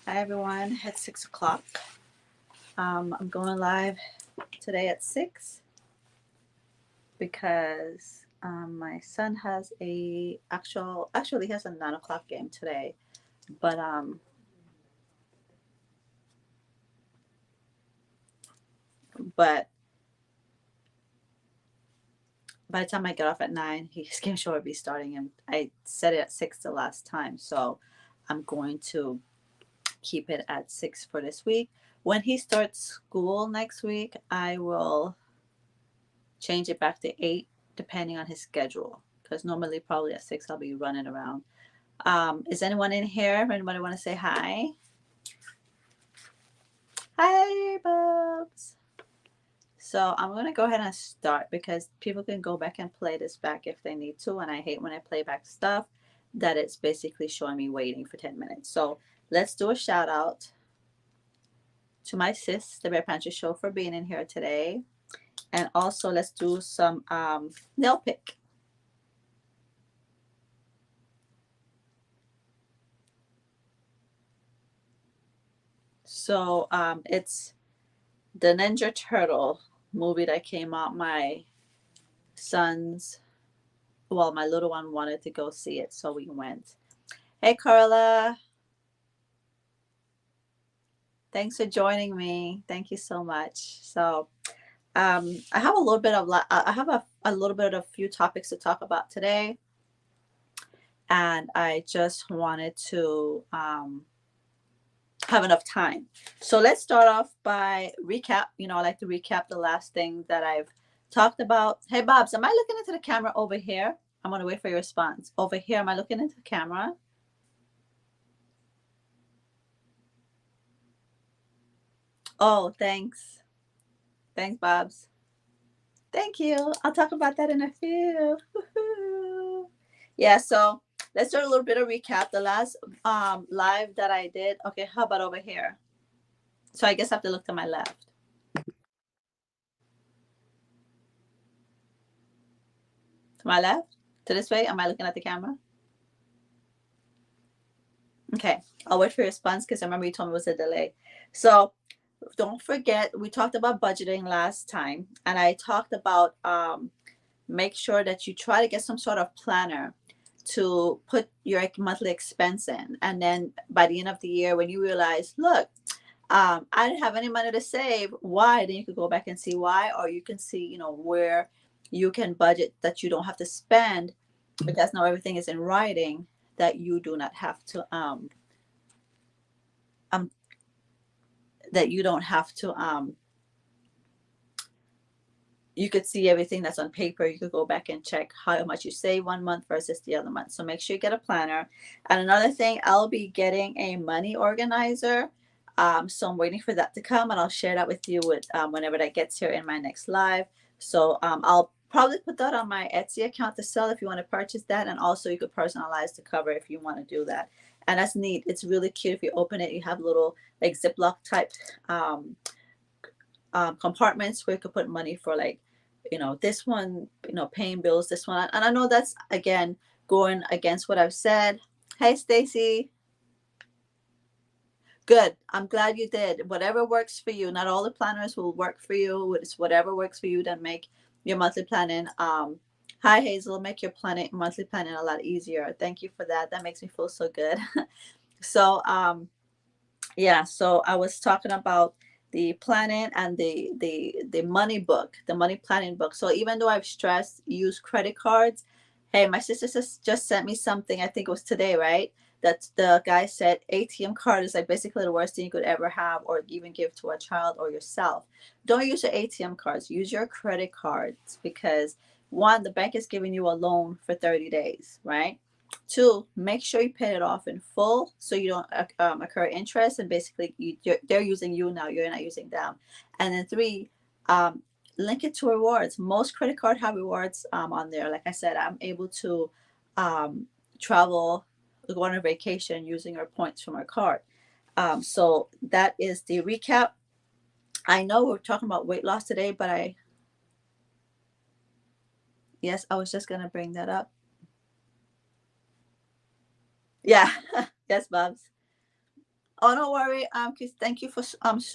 Hi everyone, it's 6 o'clock. I'm going live today at 6 because my son has actually he has a 9 o'clock game today. But by the time I get off at 9, his game show will be starting, and I set it at 6 the last time, so I'm going to keep it at 6 for this week. When he starts school next week, I will change it back to 8 depending on his schedule, because normally probably at 6 I'll be running around. Is anyone in here? Anybody want to say hi? Hi, Bubs. So I'm going to go ahead and start because people can go back and play this back if they need to. And I hate when I play back stuff that it's basically showing me waiting for 10 minutes. So let's do a shout out to my sis, the Bear Pantry Show, for being in here today. And also let's do some nail pick. So it's the Ninja Turtle movie that came out. My son's, well, my little one wanted to go see it, so we went. Hey, Carla. Thanks for joining me. Thank you so much. So, I have a little bit of I have a little bit of a few topics to talk about today, and I just wanted to have enough time. So let's start off by recap. I like to recap the last thing that I've talked about. Hey, Bobs, am I looking into the camera over here? I'm gonna wait for your response. Over here, am I looking into the camera? Oh, thanks. Thanks, Bobs. Thank you. I'll talk about that in a few. Woo-hoo. Yeah, so let's do a little bit of recap. The last live that I did. Okay, how about over here? So I guess I have to look to my left. To my left? To this way? Am I looking at the camera? Okay. I'll wait for your response because I remember you told me it was a delay. So don't forget, we talked about budgeting last time, and I talked about make sure that you try to get some sort of planner to put your monthly expense in. And then by the end of the year, when you realize, look, I didn't have any money to save, why? Then you could go back and see why, or you can see, where you can budget that you don't have to spend, because now everything is in writing that you do not have to um that you don't have to you could see everything that's on paper. You could go back and check how much you save one month versus the other month. So make sure you get a planner. And another thing, I'll be getting a money organizer. So I'm waiting for that to come, and I'll share that with you whenever that gets here in my next live. So I'll probably put that on my Etsy account to sell if you want to purchase that. And also you could personalize the cover if you want to do that. And that's neat. It's really cute. If you open it, you have little like Ziploc type um, compartments where you could put money for, like, this one, paying bills, this one. And I know that's, again, going against what I've said. Hey, Stacy. Good. I'm glad you did. Whatever works for you. Not all the planners will work for you. It's whatever works for you that make your monthly planning. Hi, Hazel. Make your monthly planning a lot easier. Thank you for that. That makes me feel so good. So, yeah, so I was talking about the planning and the money book, the money planning book. So even though I've stressed use credit cards, hey, my sister just sent me something. I think it was today, right? That the guy said ATM card is like basically the worst thing you could ever have or even give to a child or yourself. Don't use your ATM cards. Use your credit cards, because one, the bank is giving you a loan for 30 days, right? Two, make sure you pay it off in full so you don't accrue interest, and basically they're using you now, you're not using them. And then three, um, link it to rewards. Most credit card have rewards on there. Like I said, I'm able to travel, go on a vacation using our points from our card. So that is the recap. I know we're talking about weight loss today, but yes, I was just going to bring that up. Yeah. Yes, Bubs. Oh, don't worry. Thank you for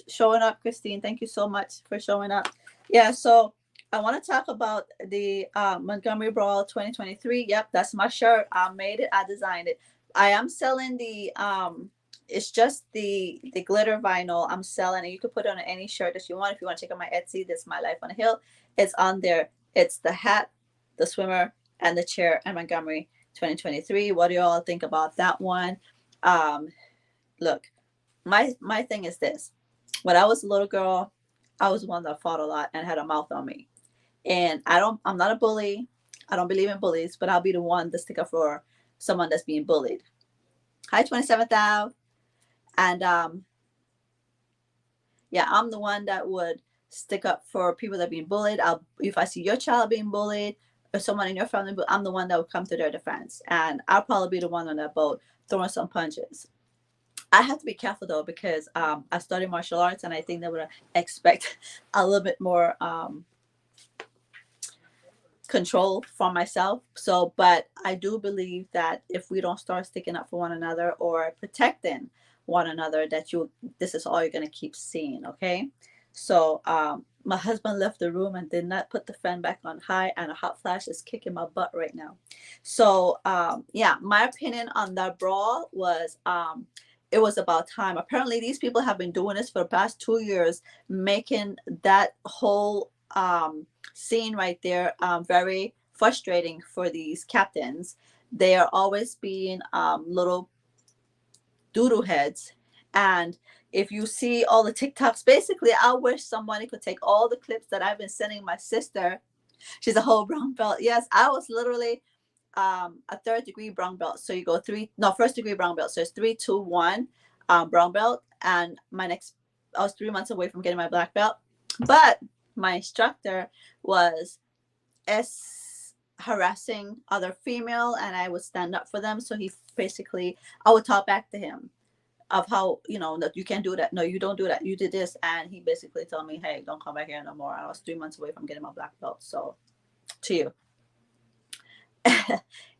showing up, Christine. Thank you so much for showing up. Yeah. So I want to talk about the Montgomery Brawl 2023. Yep, that's my shirt. I made it. I designed it. I am selling the It's just the glitter vinyl. I'm selling it. You can put it on any shirt that you want. If you want to check out my Etsy, this is My Life on a Hill. It's on there. It's the hat, the swimmer, and the chair, and Montgomery 2023. What do you all think about that one? Um, Look, my thing is this. When I was a little girl, I was one that fought a lot and had a mouth on me. And I'm not a bully. I don't believe in bullies, but I'll be the one to stick up for someone that's being bullied. Hi, 27th Ave. And yeah, I'm the one that would stick up for people that are being bullied. If I see your child being bullied or someone in your family, I'm the one that would come to their defense. And I'll probably be the one on that boat throwing some punches. I have to be careful though because I studied martial arts and I think they would expect a little bit more control from myself. So, but I do believe that if we don't start sticking up for one another or protecting one another, that this is all you're gonna keep seeing. Okay, so my husband left the room and did not put the fan back on high, and a hot flash is kicking my butt right now. So yeah, my opinion on that brawl was it was about time. Apparently, these people have been doing this for the past 2 years, making that whole scene right there very frustrating for these captains. They are always being little doodle heads. And if you see all the TikToks, basically, I wish somebody could take all the clips that I've been sending my sister. She's a whole brown belt. Yes, I was literally a third degree brown belt. So you go first degree brown belt. So it's 3, 2, 1 brown belt. And I was 3 months away from getting my black belt. But my instructor was harassing other female, and I would stand up for them. So I would talk back to him of how, that you can't do that. No, you don't do that. You did this. And he basically told me, hey, don't come back here no more. I was 3 months away from getting my black belt. So to you.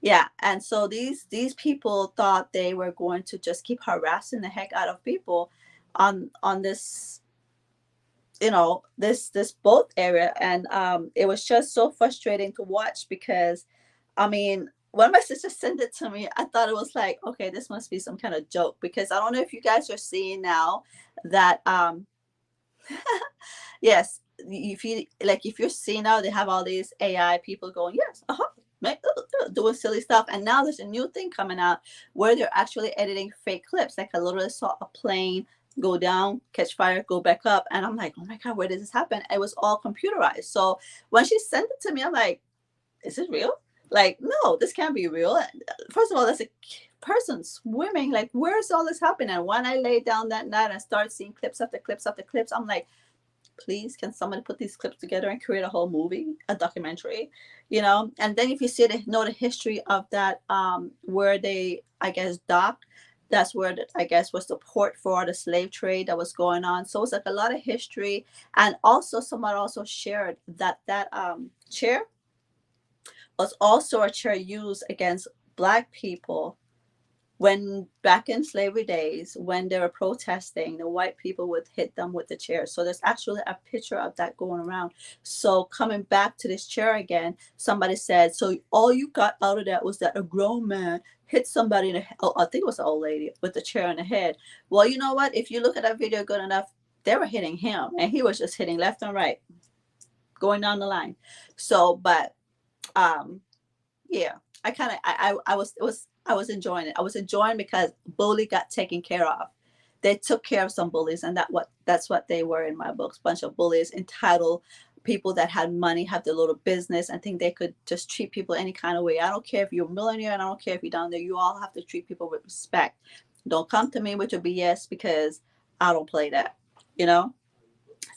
Yeah, and so these people thought they were going to just keep harassing the heck out of people on this, this boat area. And it was just so frustrating to watch because I mean, when my sister sent it to me, I thought it was like, okay, this must be some kind of joke, because I don't know if you guys are seeing now that yes, if you're seeing now, they have all these AI people going, yes, doing silly stuff. And now there's a new thing coming out where they're actually editing fake clips. Like I literally saw a plane go down, catch fire, go back up, and I'm like, oh my god, where did this happen? It was all computerized. So when she sent it to me, I'm like, is it real? Like, no, this can't be real. First of all, that's a person swimming. Like, where's all this happening? And when I lay down that night and start seeing clips after clips after clips, I'm like, please, can somebody put these clips together and create a whole movie, a documentary, And then if you know the history of that, where they, I guess, docked, that's where I guess was the port for the slave trade that was going on. So it's like a lot of history. And also someone also shared that chair was also a chair used against Black people when back in slavery days, when they were protesting, the white people would hit them with the chair. So there's actually a picture of that going around. So coming back to this chair again, somebody said, so all you got out of that was that a grown man hit somebody in the head. Oh, I think it was an old lady with the chair in the head. Well, you know what? If you look at that video good enough, they were hitting him and he was just hitting left and right, going down the line. So, but yeah, I was enjoying it. I was enjoying because bully got taken care of. They took care of some bullies, and that's what they were in my books. Bunch of bullies, entitled people that had money, have their little business, and think they could just treat people any kind of way. I don't care if you're a millionaire, and I don't care if you're down there. You all have to treat people with respect. Don't come to me with your BS because I don't play that. You know.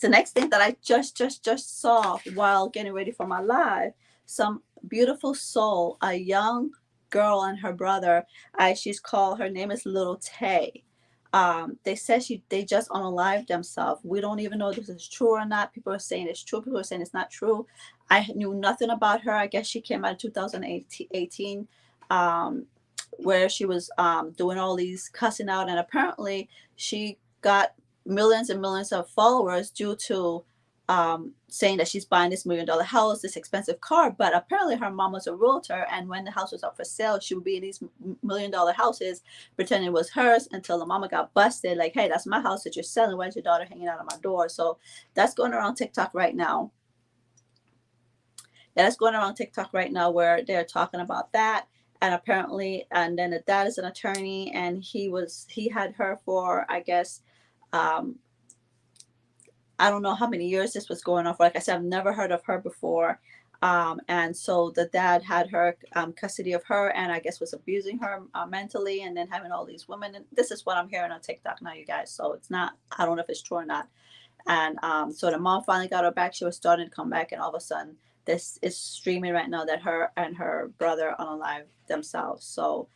The next thing that I just saw while getting ready for my live, some beautiful soul, a young girl and her brother. Her name is Little Tay. They said they just unalived themselves. We don't even know if this is true or not. People are saying it's true. People are saying it's not true. I knew nothing about her. I guess she came out in 2018. where she was doing all these cussing out, and apparently she got millions and millions of followers due to saying that she's buying this $1 million house, this expensive car. But apparently her mom was a realtor, and when the house was up for sale, she would be in these $1 million houses pretending it was hers, until the mama got busted, like, hey, that's my house that you're selling, why's your daughter hanging out on my door? So that's going around TikTok right now. That's going around TikTok right now, where they're talking about that. And apparently, and then the dad is an attorney, and he had her for, I guess, um, I don't know how many years this was going on for. Like I said, I've never heard of her before. And so the dad had her custody of her, and I guess was abusing her mentally, and then having all these women. And this is what I'm hearing on TikTok now, you guys. So it's not, I don't know if it's true or not. And so the mom finally got her back. She was starting to come back, and all of a sudden, this is streaming right now that her and her brother unalive themselves. So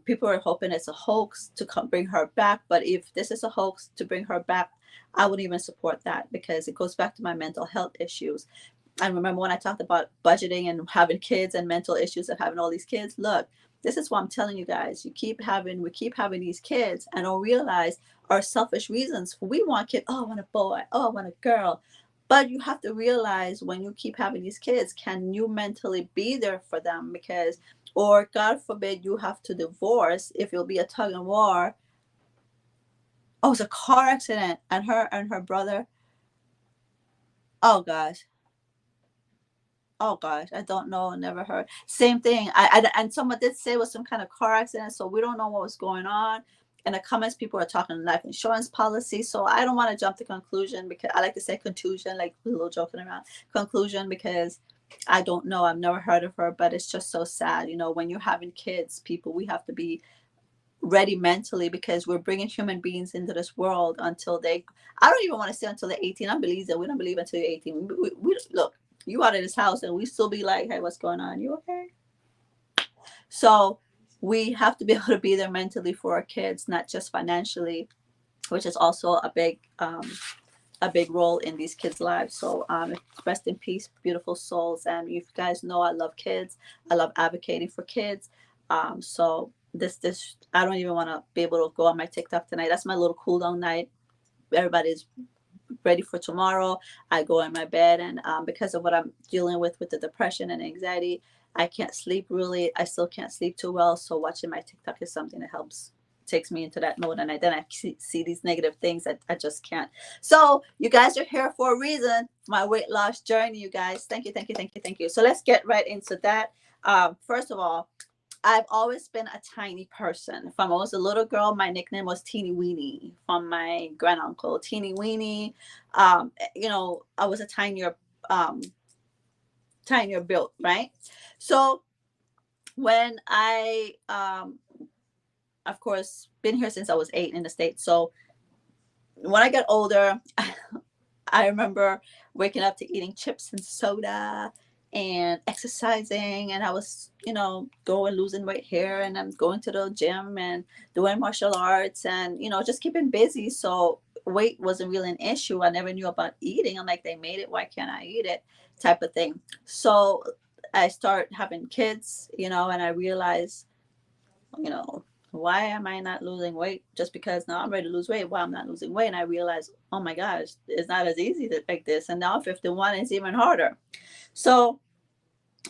people are hoping it's a hoax to bring her back. But if this is a hoax to bring her back, I wouldn't even support that, because it goes back to my mental health issues. And remember when I talked about budgeting and having kids and mental issues of having all these kids? Look, this is what I'm telling you guys. We keep having these kids and don't realize our selfish reasons. We want kids. Oh, I want a boy. Oh, I want a girl. But you have to realize, when you keep having these kids, can you mentally be there for them? Because, or God forbid, you have to divorce, if it'll be a tug and war. Oh, it's a car accident, and her brother. Oh gosh. Oh gosh, I don't know. Never heard. Same thing. And someone did say it was some kind of car accident, so we don't know what was going on. In the comments, people are talking life insurance policy. So I don't want to jump to conclusion, because I like to say contusion, like a little joking around. Conclusion, because I don't know. I've never heard of her, but it's just so sad. You know, when you're having kids, people, we have to be ready mentally, because we're bringing human beings into this world until they, I don't even want to say until they're 18. I believe that we don't believe until you're 18. We look, you out of this house and we still be like, hey, what's going on? You okay? So we have to be able to be there mentally for our kids, not just financially, which is also a big role in these kids' lives. So rest in peace, beautiful souls. And you guys know I love kids. I love advocating for kids. So this I don't even want to be able to go on my TikTok tonight. That's my little cool down night. Everybody's ready for tomorrow. I go in my bed, and because of what I'm dealing with the depression and anxiety, I can't sleep really. I still can't sleep too well. So watching my TikTok is something that helps, takes me into that mode, and then I see these negative things that I just can't. So you guys are here for a reason. My weight loss journey, you guys. Thank you, thank you, thank you, thank you. So let's get right into that. First of all, I've always been a tiny person. From I was a little girl, my nickname was Teeny Weeny from my granduncle. Teeny Weeny. You know, I was a tinier built, right? So when I, of course, been here since I was 8 in the States. So when I got older, I remember waking up to eating chips and soda and exercising, and I was, you know, going losing weight here, and I'm going to the gym and doing martial arts, and, you know, just keeping busy. So weight wasn't really an issue. I never knew about eating. I'm like, they made it, why can't I eat it, type of thing. So I start having kids, you know, and I realized, you know, why am I not losing weight? Just because now I'm ready to lose weight, why I'm not losing weight? And I realized, oh my gosh, it's not as easy to like this. And now 51 is even harder. So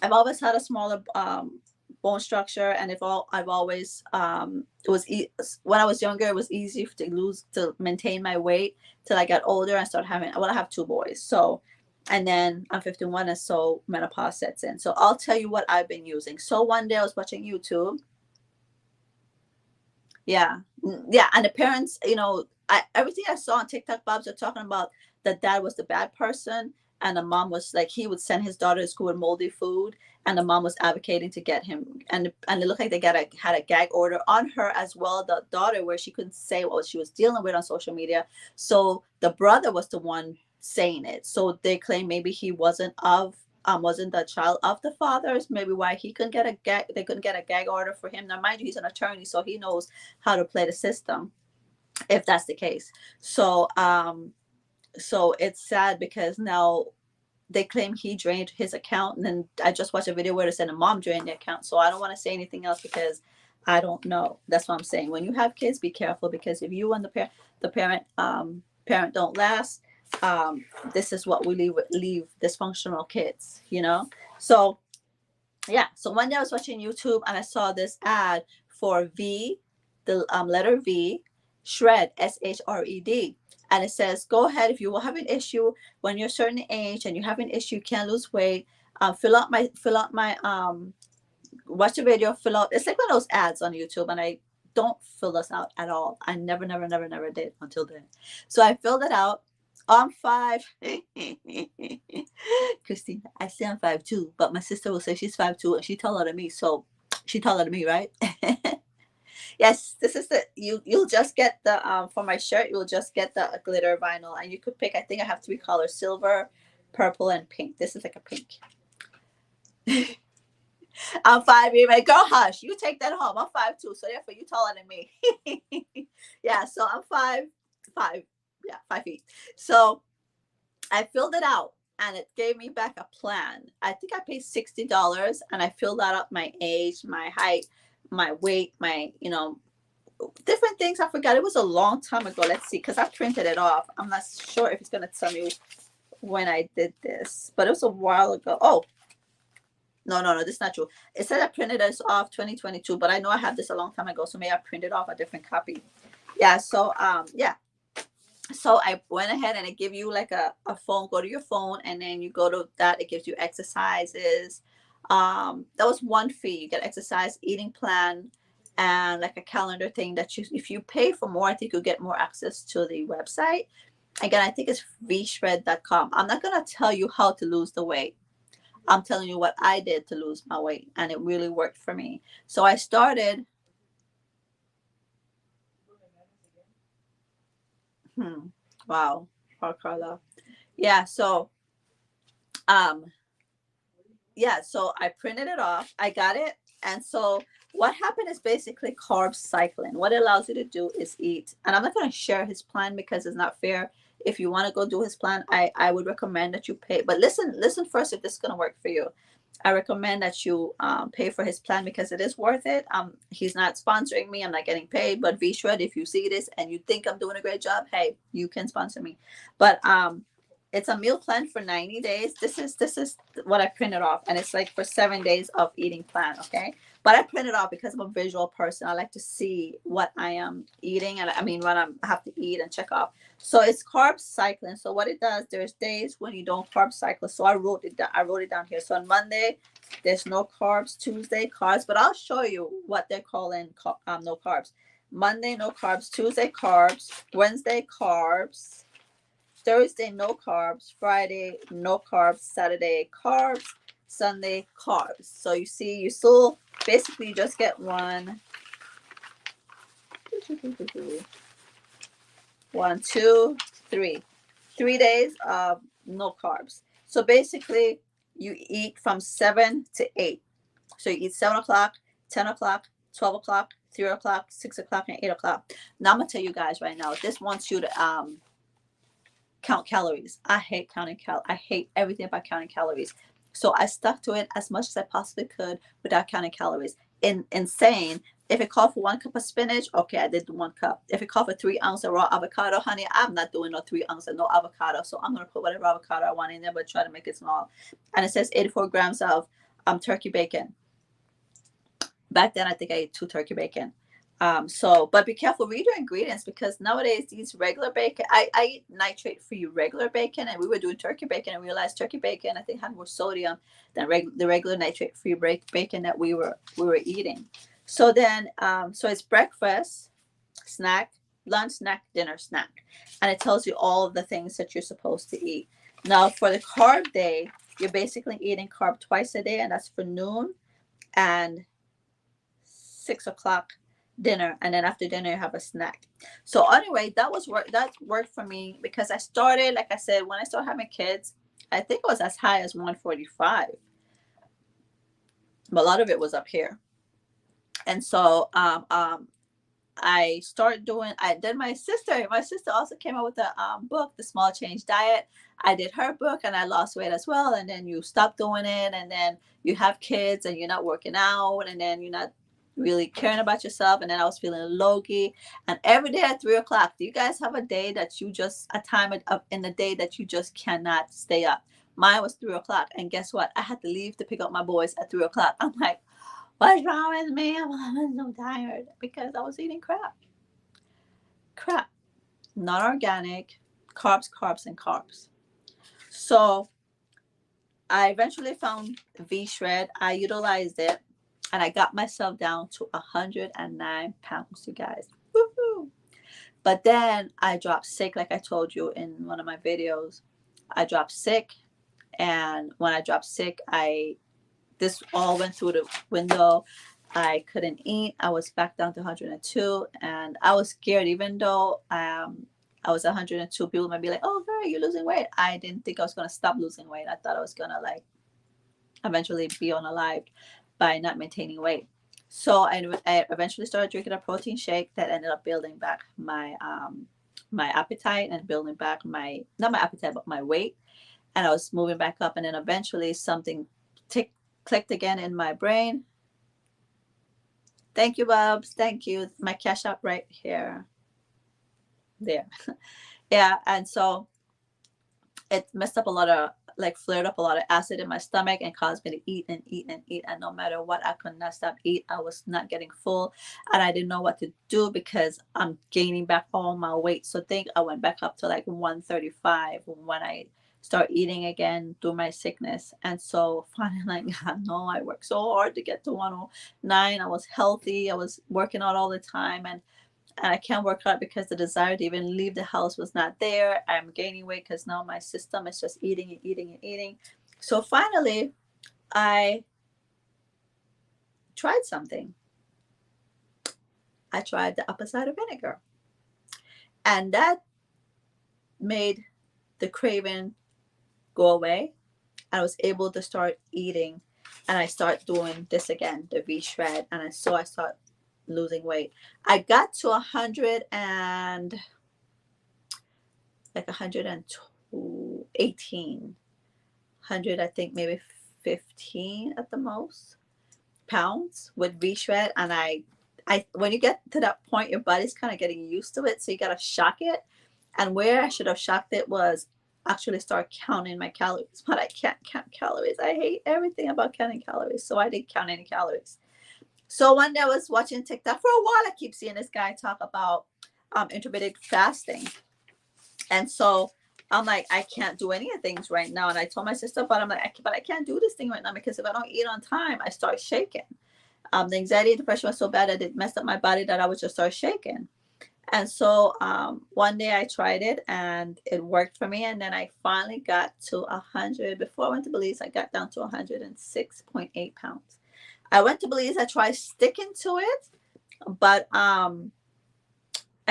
I've always had a smaller bone structure, and I've always when I was younger, it was easy to maintain my weight till I got older and started having. Well, I have 2 boys, so, and then I'm 51, and so menopause sets in. So I'll tell you what I've been using. So one day I was watching YouTube. Yeah, yeah, and the parents, you know, everything I saw on TikTok, Bobs are talking about that dad was the bad person, and the mom was like, he would send his daughter to school with moldy food, and the mom was advocating to get him, and it looked like they had a gag order on her as well, the daughter, where she couldn't say what she was dealing with on social media. So the brother was the one saying it. So they claim maybe he wasn't the child of the fathers, maybe why he couldn't get a gag, they couldn't get a gag order for him. Now mind you, he's an attorney, so he knows how to play the system if that's the case. So so it's sad, because now they claim he drained his account, and then I just watched a video where they said a mom drained the account. So I don't want to say anything else, because I don't know. That's what I'm saying. When you have kids, be careful, because if you and the parent don't last, um, this is what we leave dysfunctional kids. So yeah. So one day I was watching YouTube and I saw this ad for V, the letter V, Shred, SHRED. And it says, go ahead if you will have an issue when you're a certain age and you have an issue, you can't lose weight. Fill out my watch the video, fill out. It's like one of those ads on YouTube, and I don't fill this out at all. I never, never, never, never did until then. So I filled it out. I'm 5. Christine, I say I'm 5'2", but my sister will say she's 5'2", and she taller than me. So she taller than me, right? Yes, this is the you'll just get the for my shirt, you'll just get the glitter vinyl, and you could pick. I think I have 3 colors: silver, purple, and pink. This is like a pink. I'm 5. You're like, girl, hush. You take that home. I'm 5'2", so therefore you taller than me. Yeah, so I'm 5'5". Yeah, 5 feet. So I filled it out, and it gave me back a plan. I think I paid $60, and I filled out my age, my height, my weight, my different things. I forgot. It was a long time ago. Let's see, because I printed it off. I'm not sure if it's gonna tell me when I did this, but it was a while ago. Oh, no, this is not true. It said I printed this off 2022, but I know I had this a long time ago, so maybe I printed off a different copy. Yeah, so yeah. So I went ahead and it give you like a phone. Go to your phone, and then you go to that. It gives you exercises. That was one fee. You get exercise, eating plan, and like a calendar thing that if you pay for more, I think you'll get more access to the website. Again, I think it's vshred.com. I'm not gonna tell you how to lose the weight. I'm telling you what I did to lose my weight, and it really worked for me. So I started. Wow, Carla. Yeah. So, um, yeah. So I printed it off. I got it, and so what happened is basically carb cycling. What it allows you to do is eat. And I'm not going to share his plan because it's not fair. If you want to go do his plan, I would recommend that you pay. But listen first if this is going to work for you. I recommend that you pay for his plan because it is worth it. He's not sponsoring me. I'm not getting paid. But V-Shred, if you see this and you think I'm doing a great job, hey, you can sponsor me. But it's a meal plan for 90 days. This is what I printed off, and it's like for 7 days of eating plan. Okay, but I print it off because I'm a visual person. I like to see what I am eating, and I mean what I have to eat and check off. So it's carb cycling. So what it does, there's days when you don't carb cycle. So I wrote it down. I wrote it down here. So on Monday, there's no carbs. Tuesday, carbs. But I'll show you what they're calling no carbs. Monday, no carbs. Tuesday, carbs. Wednesday, carbs. Thursday, no carbs. Friday, no carbs. Saturday, carbs. Sunday, carbs. So you see, you still basically just get 1, 2, 3. 3 days of no carbs. So basically, you eat from 7 to 8. So you eat 7 o'clock, 10 o'clock, 12 o'clock, 3 o'clock, 6 o'clock, and 8 o'clock. Now I'm gonna tell you guys right now, this wants you to count calories. I hate counting I hate everything about counting calories. So I stuck to it as much as I possibly could without counting calories. Insane. If it called for 1 cup of spinach, okay, I did 1 cup. If it called for 3 ounces of raw avocado, honey, I'm not doing no 3 ounces of no avocado. So I'm gonna put whatever avocado I want in there, but try to make it small. And it says 84 grams of turkey bacon. Back then, I think I ate 2 turkey bacon. But be careful, read your ingredients, because nowadays these regular bacon, I eat nitrate-free regular bacon, and we were doing turkey bacon and realized turkey bacon, I think, had more sodium than the regular nitrate-free bacon that we were eating. So then, so it's breakfast, snack, lunch, snack, dinner, snack, and it tells you all of the things that you're supposed to eat. Now, for the carb day, you're basically eating carb twice a day, and that's for noon and 6 o'clock dinner, and then after dinner you have a snack. So anyway, that worked for me, because I started, like I said, when I started having kids, I think it was as high as 145, but a lot of it was up here. And so I started doing, my sister also came out with a book, The Small Change Diet. I did her book and I lost weight as well. And then you stop doing it, and then you have kids and you're not working out, and then you're not really caring about yourself. And then I was feeling logy. And every day at 3 o'clock, do you guys have a day that you just, a time up in the day that you just cannot stay up? Mine was 3 o'clock. And guess what? I had to leave to pick up my boys at 3 o'clock. I'm like, what's wrong with me? I'm so tired because I was eating crap. Crap. Not organic. Carbs, carbs, and carbs. So I eventually found V Shred. I utilized it and I got myself down to 109 pounds, you guys. Woo-hoo. But then I dropped sick, like I told you in one of my videos. I dropped sick, and when I dropped sick, this all went through the window. I couldn't eat. I was back down to 102, and I was scared. Even though I was 102, people might be like, "Oh, girl, you're losing weight." I didn't think I was gonna stop losing weight. I thought I was gonna like eventually be unalived by not maintaining weight. So I eventually started drinking a protein shake that ended up building back my appetite and building back my, not my appetite, but my weight. And I was moving back up. And then eventually something clicked again in my brain. Thank you, Bubs. Thank you. My cash app right here. There. Yeah. And so it messed up a lot of, like, flared up a lot of acid in my stomach and caused me to eat and eat and eat. And no matter what, I could not stop eat. I was not getting full, and I didn't know what to do because I'm gaining back all my weight. So I think I went back up to like 135 when I start eating again through my sickness. And so finally, like, God, no, I worked so hard to get to 109. I was healthy. I was working out all the time, and I can't work out because the desire to even leave the house was not there. I'm gaining weight because now my system is just eating and eating and eating. So finally, I tried something. I tried the apple cider vinegar, and that made the craving go away. I was able to start eating, and I start doing this again, the V Shred, and I start losing weight. I got to 118, 100, I think maybe 15 at the most pounds with V Shred. And I when you get to that point, your body's kind of getting used to it, so you gotta shock it. And where I should have shocked it was actually start counting my calories, but I can't count calories. I hate everything about counting calories, so I didn't count any calories. So one day I was watching TikTok. For a while, I keep seeing this guy talk about intermittent fasting. And so I'm like, I can't do any of things right now. And I told my sister, but I'm like, but I can't do this thing right now because if I don't eat on time, I start shaking. The anxiety and depression was so bad that it messed up my body that I would just start shaking. And so one day I tried it and it worked for me. And then I finally got to 100. Before I went to Belize, I got down to 106.8 pounds. I went to Belize. I tried sticking to it, but I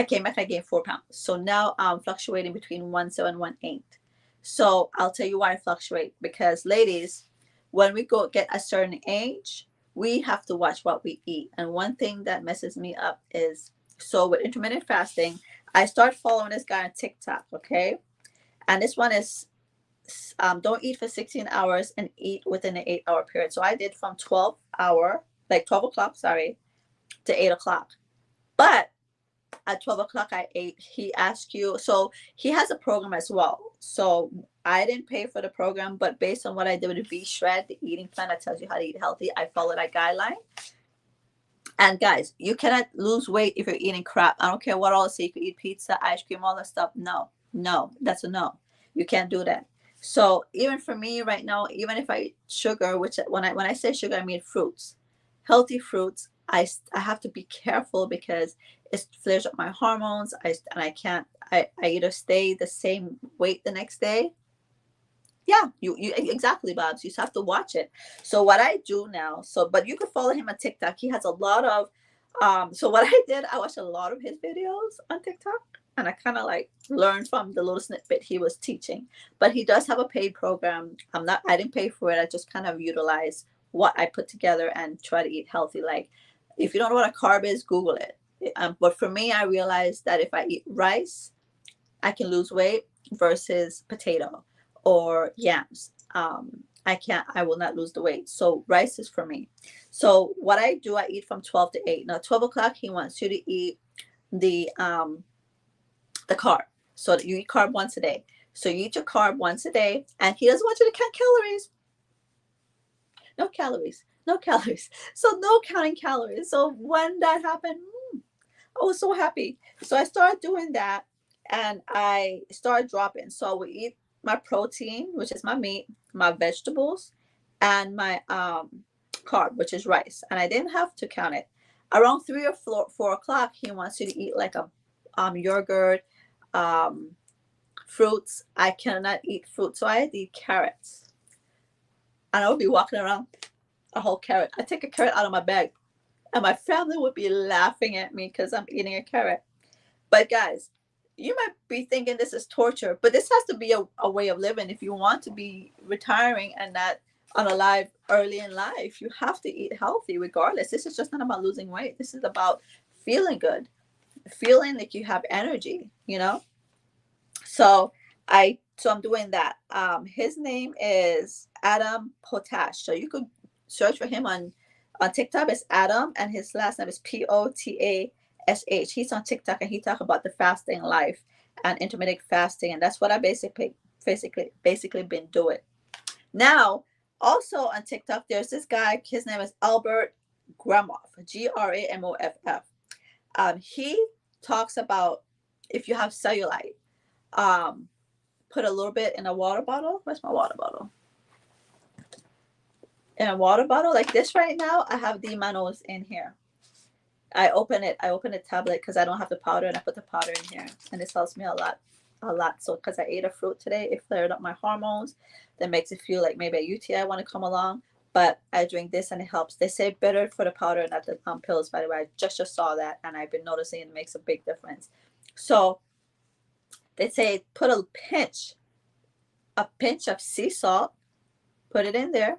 came back. I gained 4 pounds. So now I'm fluctuating between 1.7 and 1.8. So I'll tell you why I fluctuate. Because ladies, when we go get a certain age, we have to watch what we eat. And one thing that messes me up is, so with intermittent fasting, I start following this guy on TikTok. Okay, and this one is don't eat for 16 hours and eat within an 8-hour period. So I did from 12 o'clock, sorry, to 8 o'clock. But at 12 o'clock, I ate. He asked you, so he has a program as well. So I didn't pay for the program, but based on what I did with the V Shred, the eating plan that tells you how to eat healthy, I followed that guideline. And guys, you cannot lose weight if you're eating crap. I don't care what all say. You can eat pizza, ice cream, all that stuff. No, that's a no. You can't do that. So even for me right now, even if I eat sugar, which when I say sugar, I mean fruits, healthy fruits, I have to be careful because it flares up my hormones. I can't. I either stay the same weight the next day. Yeah, you exactly, Bobs. You just have to watch it. So what I do now, but you can follow him on TikTok. He has a lot of so what I did, I watched a lot of his videos on TikTok, and I kind of like learned from the little snippet he was teaching. But he does have a paid program. I didn't pay for it. I just kind of utilize what I put together and try to eat healthy. Like, if you don't know what a carb is, Google it. But for me, I realized that if I eat rice, I can lose weight versus potato or yams. I will not lose the weight. So rice is for me. So what I do, I eat from 12 to 8. Now 12 o'clock, he wants you to eat the um the carb. So you eat carb once a day. So you eat your carb once a day, and he doesn't want you to count calories. No calories. No calories. So no counting calories. So when that happened, I was so happy. So I started doing that, and I started dropping. So I would eat my protein, which is my meat, my vegetables, and my carb, which is rice. And I didn't have to count it. Around 3 or 4 o'clock, he wants you to eat like a yogurt, um, fruits. I cannot eat fruit, so I had to eat carrots. And I would be walking around a whole carrot. I take a carrot out of my bag, and my family would be laughing at me because I'm eating a carrot. But guys, you might be thinking this is torture, but this has to be a way of living. If you want to be retiring and not unalive early in life, you have to eat healthy regardless. This is just not about losing weight. This is about feeling good, feeling like you have energy, you know? So I'm doing that. His name is Adam Potash. So you could search for him on TikTok. It's Adam, and his last name is Potash. He's on TikTok, and he talk about the fasting life and intermittent fasting, and that's what I basically been doing. Now, also on TikTok, there's this guy. His name is Albert Gramoff, Gramoff. He talks about if you have cellulite, put a little bit in a water bottle. Where's my water bottle? In a water bottle like this right now, I have the manos in here. I open the tablet because I don't have the powder, and I put the powder in here, and this helps me a lot. So because I ate a fruit today, it flared up my hormones. That makes it feel like maybe a UTI want to come along. But I drink this, and it helps. They say better for the powder, not the pills. By the way, I just saw that, and I've been noticing it makes a big difference. So they say put a pinch of sea salt, put it in there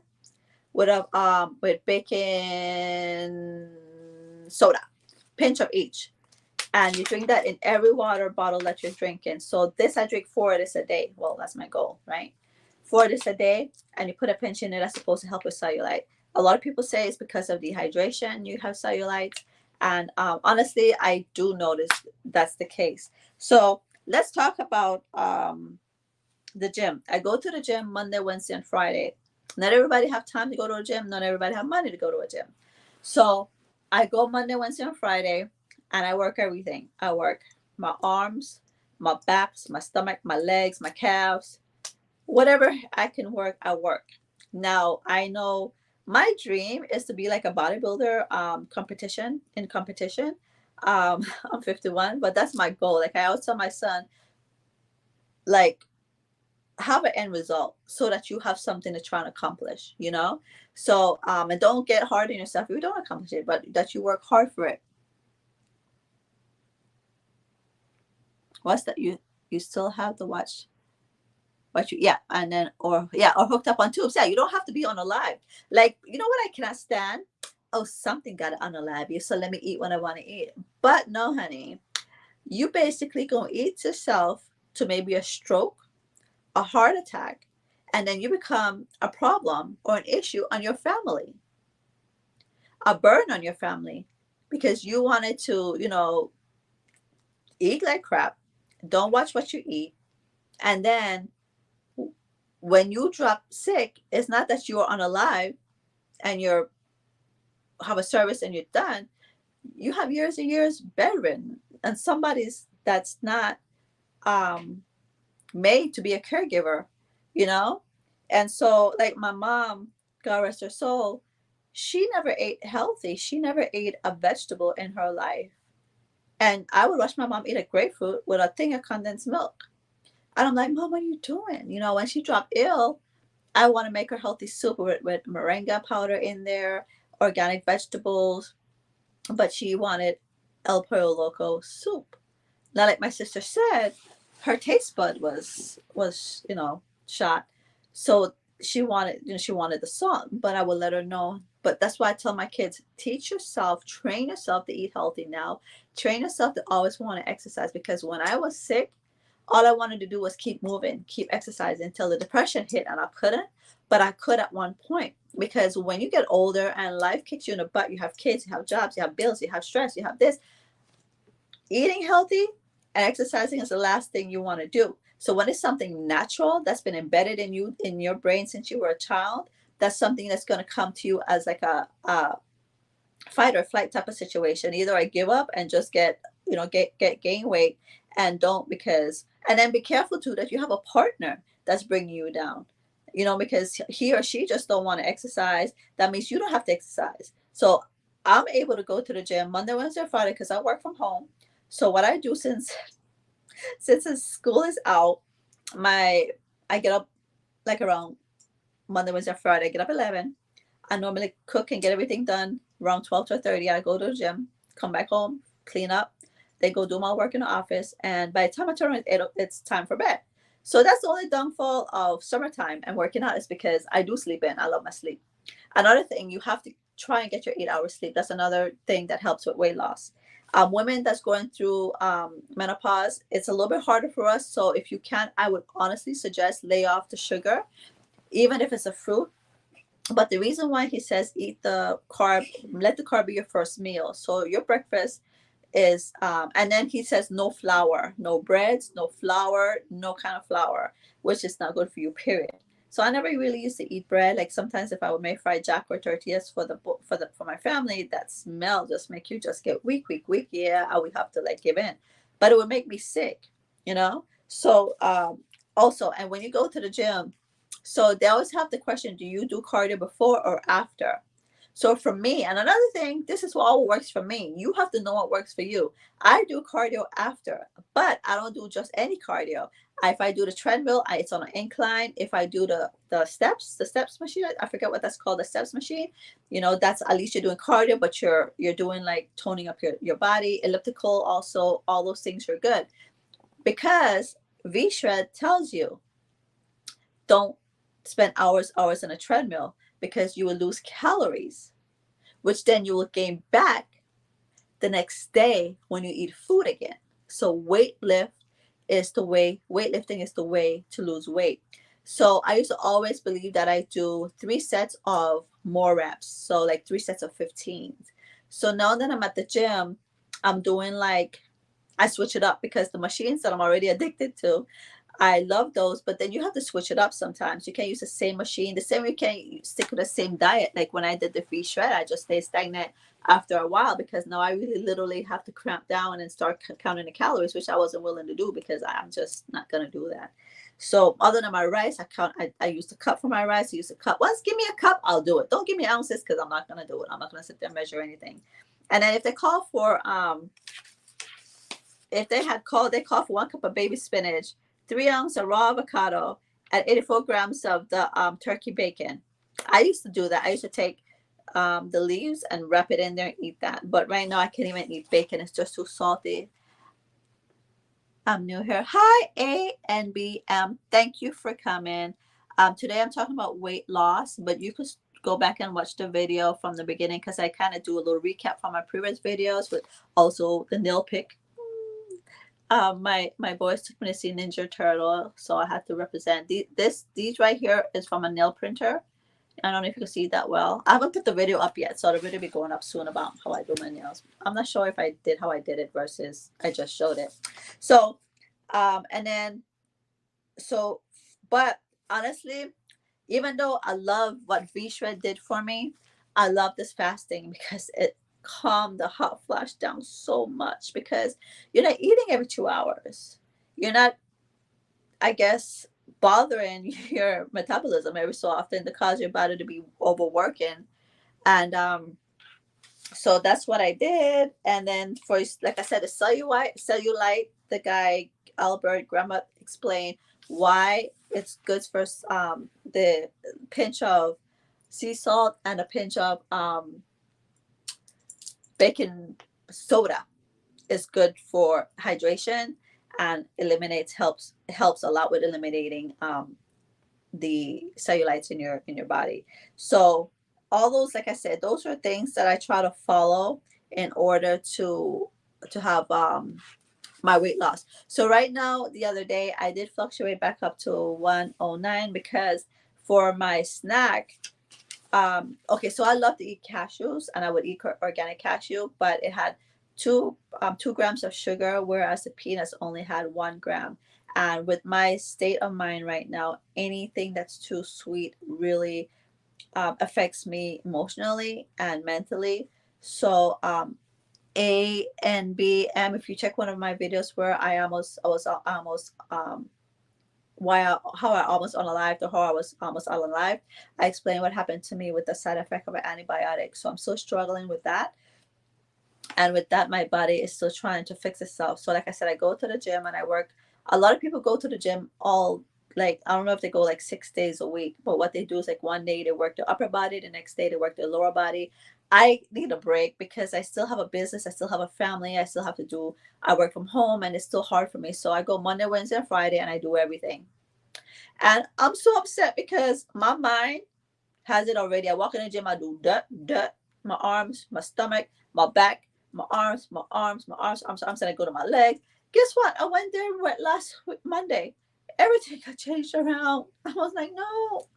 with baking soda, pinch of each, and you drink that in every water bottle that you're drinking. So this, I drink 4 of this a day. Well, that's my goal, right? 4 of this a day, and you put a pinch in it. That's supposed to help with cellulite. A lot of people say it's because of dehydration you have cellulite, and honestly, I do notice that's the case. So let's talk about the gym. I go to the gym Monday, Wednesday, and Friday. Not everybody have time to go to a gym. Not everybody have money to go to a gym. So I go Monday, Wednesday, and Friday, and I work everything. I work my arms, my backs, my stomach, my legs, my calves. Whatever I can work, I work. Now, I know my dream is to be like a bodybuilder competition. I'm 51, but that's my goal. Like I always tell my son, like, have an end result so that you have something to try and accomplish, you know? So, and don't get hard on yourself if you don't accomplish it, but that you work hard for it. What's that? You still have to watch what you, yeah, and then, or hooked up on tubes. Yeah, you don't have to be on a live. Like, you know what I cannot stand? Oh, something got to unalive you, so let me eat what I want to eat. But no, honey, you basically gonna eat yourself to maybe a stroke, a heart attack, and then you become a problem or an issue on your family, a burden on your family, because you wanted to, eat like crap, don't watch what you eat, and then when you drop sick, it's not that you're unalive and you're have a service and you're done. You have years and years bedridden, and somebody's that's not made to be a caregiver, you know? And so, like my mom, God rest her soul, she never ate healthy. She never ate a vegetable in her life. And I would watch my mom eat a grapefruit with a thing of condensed milk. And I'm like, Mom, what are you doing? You know, when she dropped ill, I want to make her healthy soup with moringa powder in there, organic vegetables, but she wanted El Pollo Loco soup. Now, like my sister said, her taste bud was shot, so she wanted the salt. But I would let her know. But that's why I tell my kids, teach yourself, train yourself to eat healthy now. Train yourself to always want to exercise, because when I was sick, all I wanted to do was keep moving, keep exercising until the depression hit, and I couldn't. but I could at one point, because when you get older and life kicks you in the butt, you have kids, you have jobs, you have bills, you have stress, you have this. Eating healthy and exercising is the last thing you want to do. So when it's something natural that's been embedded in you, in your brain since you were a child, that's something that's going to come to you as like a fight or flight type of situation. Either I give up and just get, get gain weight, and don't, because, and then be careful too that you have a partner that's bringing you down, because he or she just don't want to exercise. That means you don't have to exercise. So I'm able to go to the gym Monday, Wednesday, Friday because I work from home. So what I do, since the school is out, I get up like around Monday, Wednesday, Friday. I get up 11. I normally cook and get everything done around 12 to 30. I go to the gym, come back home, clean up, then go do my work in the office. And by the time I turn around, it's time for bed. So that's the only downfall of summertime and working out, is because I do sleep in. I love my sleep. Another thing, you have to try and get your 8 hours sleep. That's another thing that helps with weight loss. Women that's going through menopause, it's a little bit harder for us. So if you can, I would honestly suggest lay off the sugar, even if it's a fruit. But the reason why he says eat the carb, let the carb be your first meal. So your breakfast is, and then he says no flour, no breads, no flour, no kind of flour, which is not good for you, period. So I never really used to eat bread. Like sometimes if I would make fried jack or tortillas for my family, that smell just make you just get weak, weak, weak. Yeah, I would have to like give in, but it would make me sick, So also, and when you go to the gym, so they always have the question, do you do cardio before or after? So for me, and another thing, this is what all works for me. You have to know what works for you. I do cardio after, but I don't do just any cardio. If I do the treadmill, it's on an incline. If I do the steps machine, I forget what that's called, the steps machine. That's, at least you're doing cardio, but you're doing like toning up your body. Elliptical also, all those things are good, because V-Shred tells you don't spend hours on a treadmill, because you will lose calories, which then you will gain back the next day when you eat food again. So weightlifting is the way to lose weight. So I used to always believe that I do 3 sets of more reps. So like 3 sets of 15. So now that I'm at the gym, I'm doing like, I switch it up, because the machines that I'm already addicted to, I love those, but then you have to switch it up sometimes. You can't use the same machine. The same way you can't stick with the same diet. Like when I did the free shred, I just stayed stagnant after a while, because now I really literally have to cramp down and start counting the calories, which I wasn't willing to do, because I'm just not going to do that. So other than my rice, I use the cup for my rice. I use the cup. Once give me a cup, I'll do it. Don't give me ounces, because I'm not going to do it. I'm not going to sit there and measure anything. And then if they call for, they call for 1 cup of baby spinach, 3 ounces of raw avocado, and 84 grams of the turkey bacon. I used to do that. I used to take the leaves and wrap it in there and eat that. But right now I can't even eat bacon. It's just too salty. I'm new here. Hi, A and B. Thank you for coming. Today I'm talking about weight loss, but you could go back and watch the video from the beginning, because I kind of do a little recap from my previous videos, with also the nail pick. My boys took me to see Ninja Turtle, so I had to represent. These right here is from a nail printer. I don't know if you can see that well. I haven't put the video up yet, so the video will be going up soon about how I do my nails. I'm not sure if I did how I did it versus I just showed it. So, but honestly, even though I love what V-Shred did for me, I love this fasting, because it calm the hot flash down so much, because you're not eating every 2 hours. You're not, I guess, bothering your metabolism every so often to cause your body to be overworking. And so that's what I did. And then for, like I said, the cellulite, the guy Albert Grandma explained why it's good for the pinch of sea salt and a pinch of baking soda is good for hydration, and helps a lot with eliminating the cellulites in your body. So all those, like I said, those are things that I try to follow in order to have my weight loss. So right now, the other day I did fluctuate back up to 109, because For my snack, okay, so I love to eat cashews, and I would eat organic cashew, but it had 2 grams of sugar, whereas the peanuts only had 1 gram. And with my state of mind right now, anything that's too sweet really affects me emotionally and mentally. So A and B, if you check one of my videos where I was almost how I almost unalived, or how I was almost unalived, I explained what happened to me with the side effect of an antibiotic. So I'm still struggling with that. And with that, my body is still trying to fix itself. So like I said, I go to the gym and I work. A lot of people go to the gym all, like, I don't know if they go like 6 days a week, but what they do is like one day they work their upper body, the next day they work their lower body. I need a break because I still have a business, I still have a family, I still have to do, I work from home, and it's still hard for me. So I go Monday, Wednesday, and Friday, and I do everything. And I'm so upset because my mind has it already. I walk in the gym, I do that, my arms, my stomach, my back, my arms, my arms, my arms, and I go to my legs. Guess what? I went there last week, Monday. Everything got changed around. I was like, no,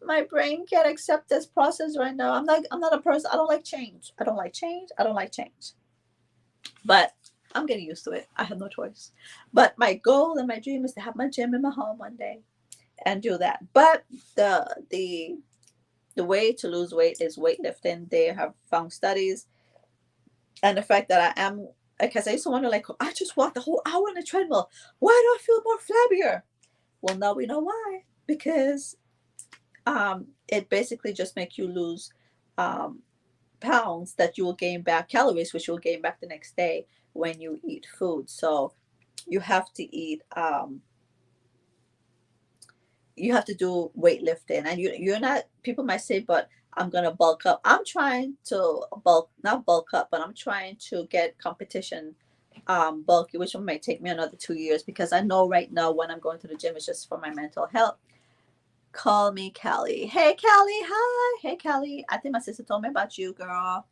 my brain can't accept this process right now. I'm not a person. I don't like change. I don't like change. I don't like change. But I'm getting used to it. I have no choice. But my goal and my dream is to have my gym in my home one day and do that. But the way to lose weight is weightlifting. They have found studies, and the fact that I am, because I used to wonder, like, I just walked the whole hour on the treadmill. Why do I feel more flabbier? Well, now we know why. Because it basically just makes you lose um, pounds that you will gain back, calories which you will gain back the next day when you eat food. So you have to eat. You have to do weightlifting, and you're not, people might say, but I'm gonna bulk up. I'm trying to not bulk up, but I'm trying to get competition bulky, which might take me another 2 years, because I know right now when I'm going to the gym it's just for my mental health. Call me Callie. Hey Callie, hi. Hey Callie, I think my sister told me about you, girl.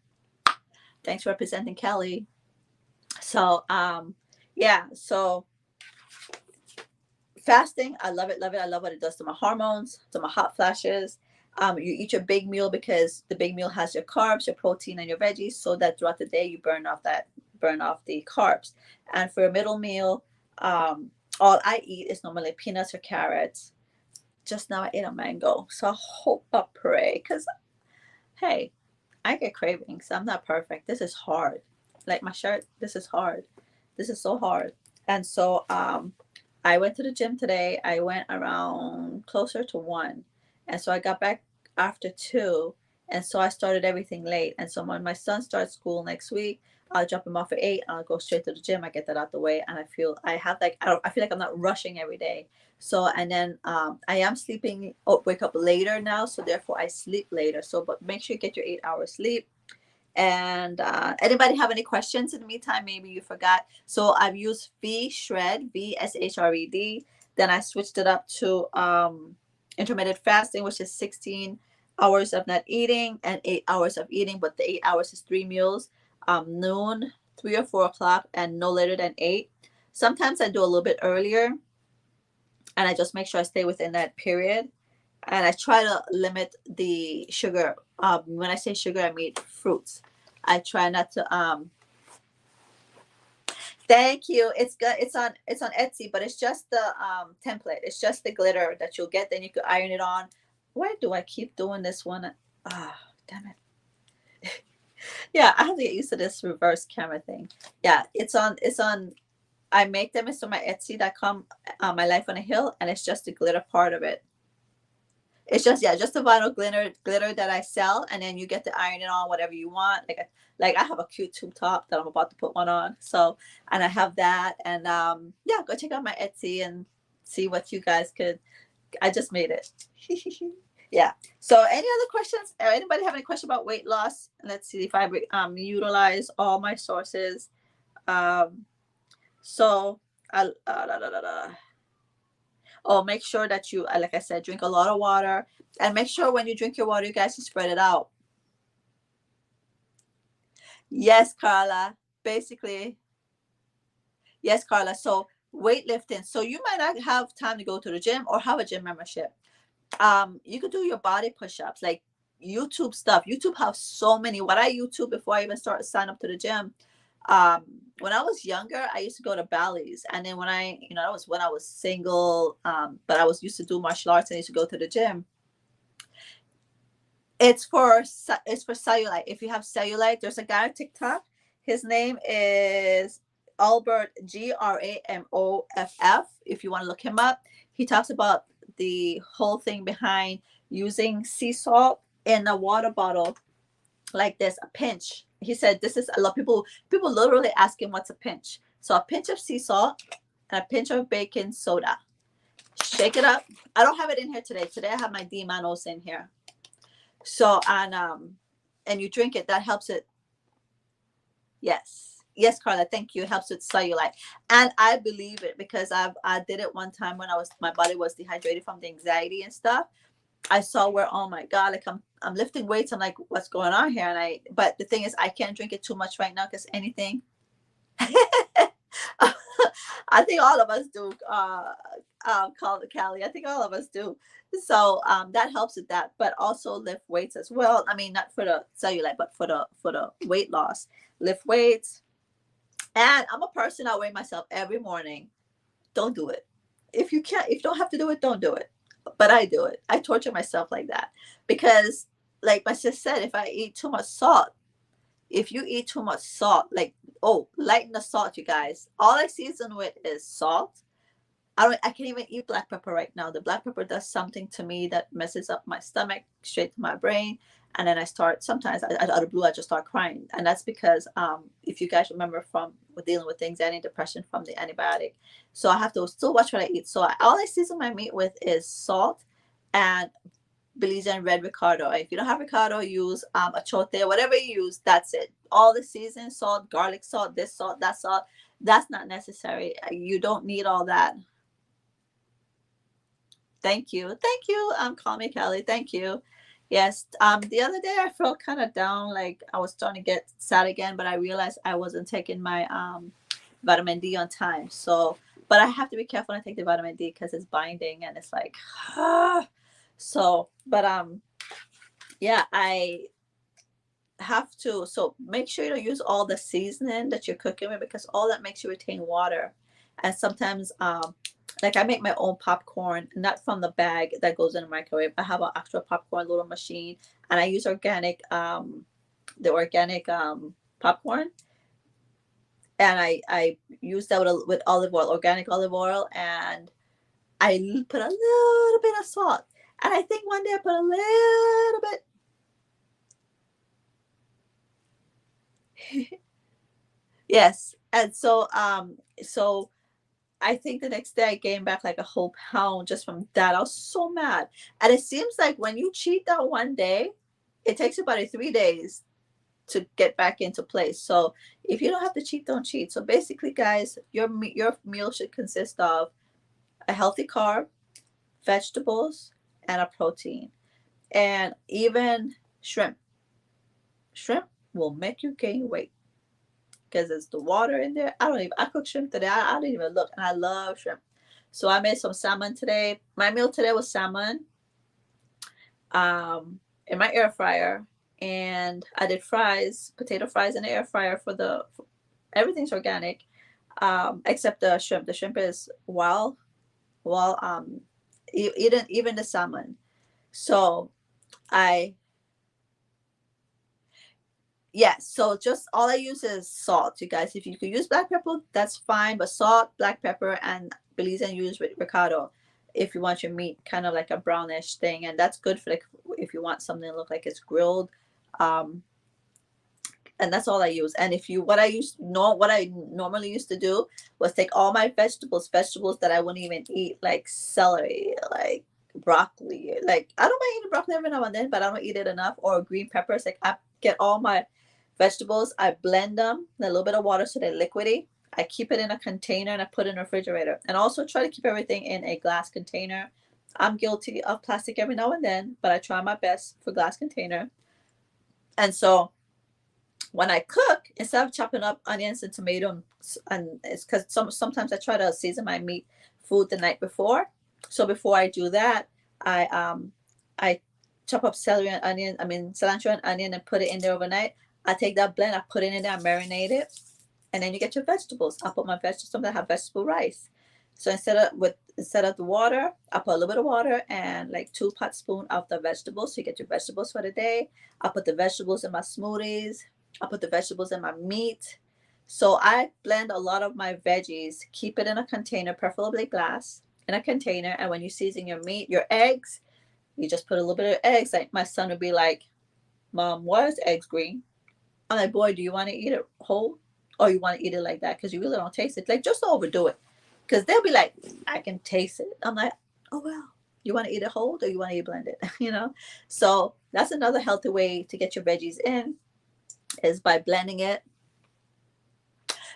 Thanks for representing Callie. So yeah, so fasting, I love it, love it. I love what it does to my hormones, to my hot flashes. You eat your big meal, because the big meal has your carbs, your protein, and your veggies, so that throughout the day you burn off the carbs. And for a middle meal, all I eat is normally peanuts or carrots. Just now I ate a mango, so I hope, I pray, because hey, I get cravings. I'm not perfect. This is hard. Like my shirt, this is hard. This is so hard. And so I went to the gym today. I went around closer to 1. And so I got back after 2. And so I started everything late. And so when my son starts school next week, I'll drop him off at 8. I'll go straight to the gym. I get that out the way. And I feel I feel like I'm not rushing every day. So, and then I am sleeping, wake up later now. So therefore I sleep later. So, but make sure you get your 8 hours sleep. And anybody have any questions in the meantime? Maybe you forgot. So I've used VSHRED. Then I switched it up to intermittent fasting, which is 16 hours of not eating and 8 hours of eating. But the 8 hours is 3 meals, noon, 3 or 4 o'clock, and no later than 8. Sometimes I do a little bit earlier, and I just make sure I stay within that period. And I try to limit the sugar. When I say sugar, I mean fruits. I try not to. Thank you. It's good. It's on Etsy, but it's just the template. It's just the glitter that you'll get. Then you could iron it on. Why do I keep doing this one? Ah, damn it. Yeah, I have to get used to this reverse camera thing. Yeah, it's on. It's on. I make them. It's on my Etsy.com. My life on a hill, and it's just the glitter part of it. It's just, yeah, just the vinyl glitter that I sell, and then you get to iron it on whatever you want. Like I have a cute tube top that I'm about to put one on. So, and I have that, and yeah, go check out my Etsy and see what you guys could. I just made it. Yeah. So, any other questions? Anybody have any question about weight loss? Let's see if I utilize all my sources. Um, so, oh, make sure that you, like I said, drink a lot of water, and make sure when you drink your water, you guys, you spread it out. Yes, Carla. Basically, yes, Carla. So weightlifting. So you might not have time to go to the gym or have a gym membership. You could do your body push-ups, like YouTube stuff. YouTube have so many. What I YouTube before I even start sign up to the gym. Um, when I was younger, I used to go to Bally's, and then when that was when I was single. But I was used to do martial arts and I used to go to the gym. It's for cellulite. If you have cellulite, there's a guy on TikTok. His name is Albert, Gramoff. If you want to look him up, he talks about the whole thing behind using sea salt in a water bottle like this, a pinch. He said this is a lot of people literally ask him what's a pinch. So a pinch of sea salt and a pinch of baking soda. Shake it up. I don't have it in here today. Today I have my D Manos in here. So and you drink it, that helps it. Yes, Carla, thank you. It helps with cellulite. And I believe it because I did it one time when my body was dehydrated from the anxiety and stuff. I saw where, oh my God, like I'm lifting weights. I'm like, what's going on here? But the thing is, I can't drink it too much right now because anything. I think all of us do, call the Cali. I think all of us do. So that helps with that, but also lift weights as well. I mean, not for the cellulite, but for the weight loss. Lift weights. And I'm a person, I weigh myself every morning. Don't do it. If you don't have to do it, don't do it. But I do it. I torture myself like that because, like my sister said, if I eat too much salt, if you eat too much salt, like, lighten the salt, you guys. All I season with is salt. I can't even eat black pepper right now. The black pepper does something to me that messes up my stomach, straight to my brain. And then I start, sometimes out of the blue, I just start crying. And that's because if you guys remember from dealing with anxiety, depression from the antibiotic. So I have to still watch what I eat. So all I season my meat with is salt and Belizean red Ricardo. If you don't have Ricardo, use achote, whatever you use, that's it. All the season, salt, garlic salt, this salt, that salt, that's not necessary. You don't need all that. Thank you. Call me Kelly. Thank you. Yes. The other day I felt kind of down, like I was starting to get sad again, but I realized I wasn't taking my vitamin D on time. So, but I have to be careful when I take the vitamin D because it's binding and it's like, so. But yeah, I have to. So make sure you don't use all the seasoning that you're cooking with because all that makes you retain water, and sometimes like I make my own popcorn, not from the bag that goes in the microwave. I have an actual popcorn little machine, and I use organic, the organic popcorn, and I use that with olive oil, organic olive oil, and I put a little bit of salt. And I think one day I put a little bit. Yes, and so I think the next day I gained back like a whole pound just from that. I was so mad. And it seems like when you cheat that one day, it takes about 3 days to get back into place. So if you don't have to cheat, don't cheat. So basically, guys, your meal should consist of a healthy carb, vegetables, and a protein. And even shrimp. Shrimp will make you gain weight because there's the water in there. I cooked shrimp today. I didn't even look, and I love shrimp. So I made some salmon today. My meal today was salmon in my air fryer, and I did potato fries in the air fryer everything's organic, except the shrimp. The shrimp is even the salmon. So yes, so just all I use is salt, you guys. If you could use black pepper, that's fine. But salt, black pepper, and Belizean use with Ricardo if you want your meat kind of like a brownish thing. And that's good for if you want something to look like it's grilled. And that's all I use. And what I normally used to do was take all my vegetables that I wouldn't even eat, like celery, like broccoli. Like I don't mind eating broccoli every now and then, but I don't eat it enough. Or green peppers. Like I get all my vegetables, I blend them in a little bit of water so they're liquidy. I keep it in a container and I put it in the refrigerator. And also try to keep everything in a glass container. I'm guilty of plastic every now and then, but I try my best for glass container. And so when I cook, instead of chopping up onions and tomato, and it's because sometimes I try to season my food the night before. So before I do that, I chop up celery and onion, I mean cilantro and onion, and put it in there overnight. I take that blend, I put it in there, I marinate it, and then you get your vegetables. I put my vegetables. Sometimes I have vegetable rice. So instead of the water, I put a little bit of water and like 2 pot spoon of the vegetables. So you get your vegetables for the day. I put the vegetables in my smoothies. I put the vegetables in my meat. So I blend a lot of my veggies. Keep it in a container, preferably glass, in a container. And when you season your meat, your eggs, you just put a little bit of eggs. Like my son would be like, "Mom, why is eggs green?" I'm like, "Boy, do you want to eat it whole, or you want to eat it like that? Because you really don't taste it. Like, just don't overdo it. Because they'll be like, I can taste it." I'm like, "Oh well, you want to eat it whole, or you want to eat blended?" you know. So that's another healthy way to get your veggies in, is by blending it.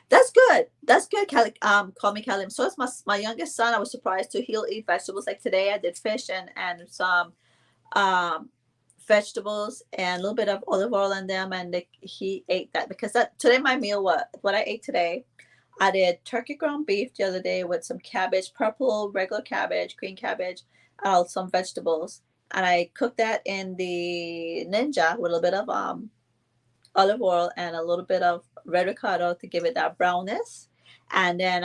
That's good. That's good, Cali. Call me Cali. So it's my youngest son. I was surprised too. He'll eat vegetables. Like today, I did fish and some um vegetables and a little bit of olive oil in them, and he ate that. Because that today my meal, what I ate today, I did turkey ground beef the other day with some cabbage, purple regular cabbage, green cabbage, some vegetables, and I cooked that in the Ninja with a little bit of olive oil and a little bit of red ricotta to give it that brownness. And then